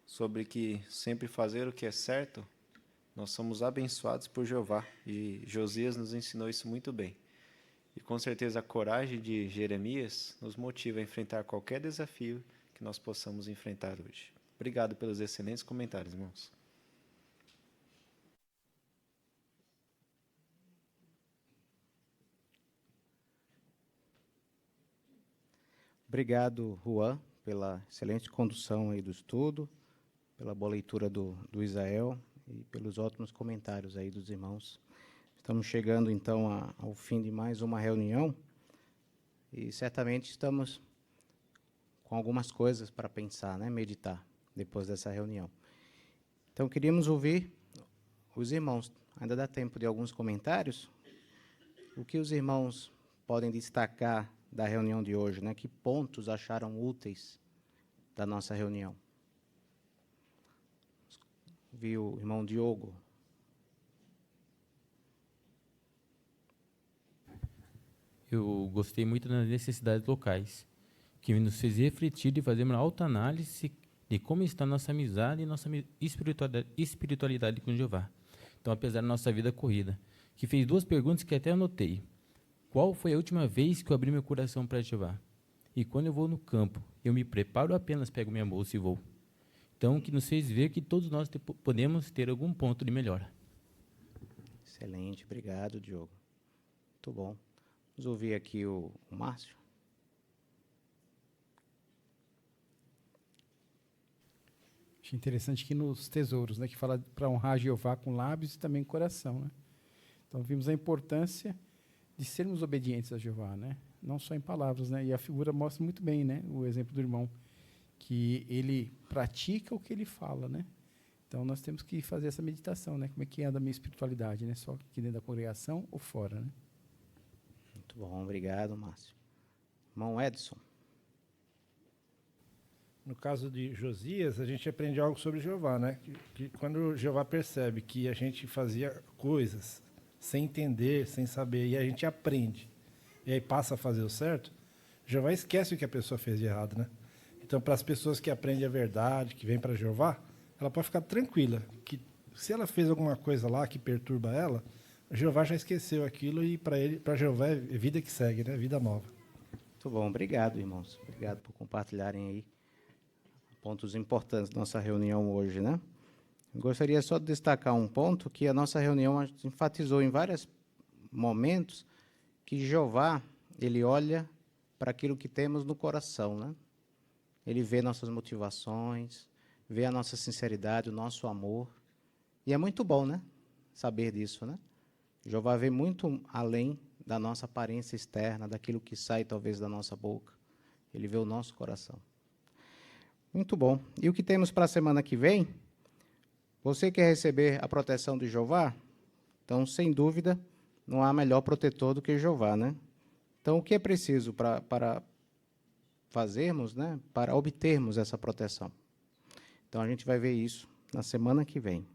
sobre que sempre fazer o que é certo, nós somos abençoados por Jeová. E Josias nos ensinou isso muito bem. E com certeza a coragem de Jeremias nos motiva a enfrentar qualquer desafio que nós possamos enfrentar hoje. Obrigado pelos excelentes comentários, irmãos. Obrigado, Juan, pela excelente condução aí do estudo, pela boa leitura do Isael e pelos ótimos comentários aí dos irmãos. Estamos chegando, então, ao fim de mais uma reunião e certamente estamos com algumas coisas para pensar, né, meditar, depois dessa reunião. Então, queríamos ouvir os irmãos. Ainda dá tempo de alguns comentários? O que os irmãos podem destacar da reunião de hoje, né? Que pontos acharam úteis da nossa reunião? Viu o irmão Diogo? Eu gostei muito das necessidades locais, que nos fez refletir e fazer uma autoanálise de como está nossa amizade e nossa espiritualidade com Jeová. Então, apesar da nossa vida corrida, que fez 2 perguntas que até anotei. Qual foi a última vez que eu abri meu coração para Jeová? E quando eu vou no campo, eu me preparo, apenas pego minha bolsa e vou. Então, que nos fez ver que todos nós podemos ter algum ponto de melhora. Excelente, obrigado, Diogo. Muito bom. Vamos ouvir aqui o Márcio. Achei interessante que nos tesouros, né, que fala para honrar Jeová com lábios e também com coração, né? Então vimos a importância de sermos obedientes a Jeová, né? Não só em palavras, né? E a figura mostra muito bem, né, o exemplo do irmão, que ele pratica o que ele fala, né? Então nós temos que fazer essa meditação, né? Como é que anda a minha espiritualidade, né? Só aqui dentro da congregação ou fora, né? Muito bom, obrigado, Márcio. Irmão Edson. No caso de Josias, a gente aprende algo sobre Jeová, né? Que quando Jeová percebe que a gente fazia coisas sem entender, sem saber, e a gente aprende, e aí passa a fazer o certo, Jeová esquece o que a pessoa fez de errado, né? Então, para as pessoas que aprendem a verdade, que vêm para Jeová, ela pode ficar tranquila, que se ela fez alguma coisa lá que perturba ela, Jeová já esqueceu aquilo e para Jeová é vida que segue, né? Vida nova. Muito bom, obrigado, irmãos. Obrigado por compartilharem aí pontos importantes da nossa reunião hoje, né? Eu gostaria só de destacar um ponto que a nossa reunião enfatizou em vários momentos, que Jeová, ele olha para aquilo que temos no coração, né? Ele vê nossas motivações, vê a nossa sinceridade, o nosso amor. E é muito bom, né? Saber disso, né? Jeová vê muito além da nossa aparência externa, daquilo que sai talvez da nossa boca. Ele vê o nosso coração. Muito bom. E o que temos para a semana que vem? Você quer receber a proteção de Jeová? Então, sem dúvida, não há melhor protetor do que Jeová, né? Então, o que é preciso para fazermos, né? Para obtermos essa proteção? Então, a gente vai ver isso na semana que vem.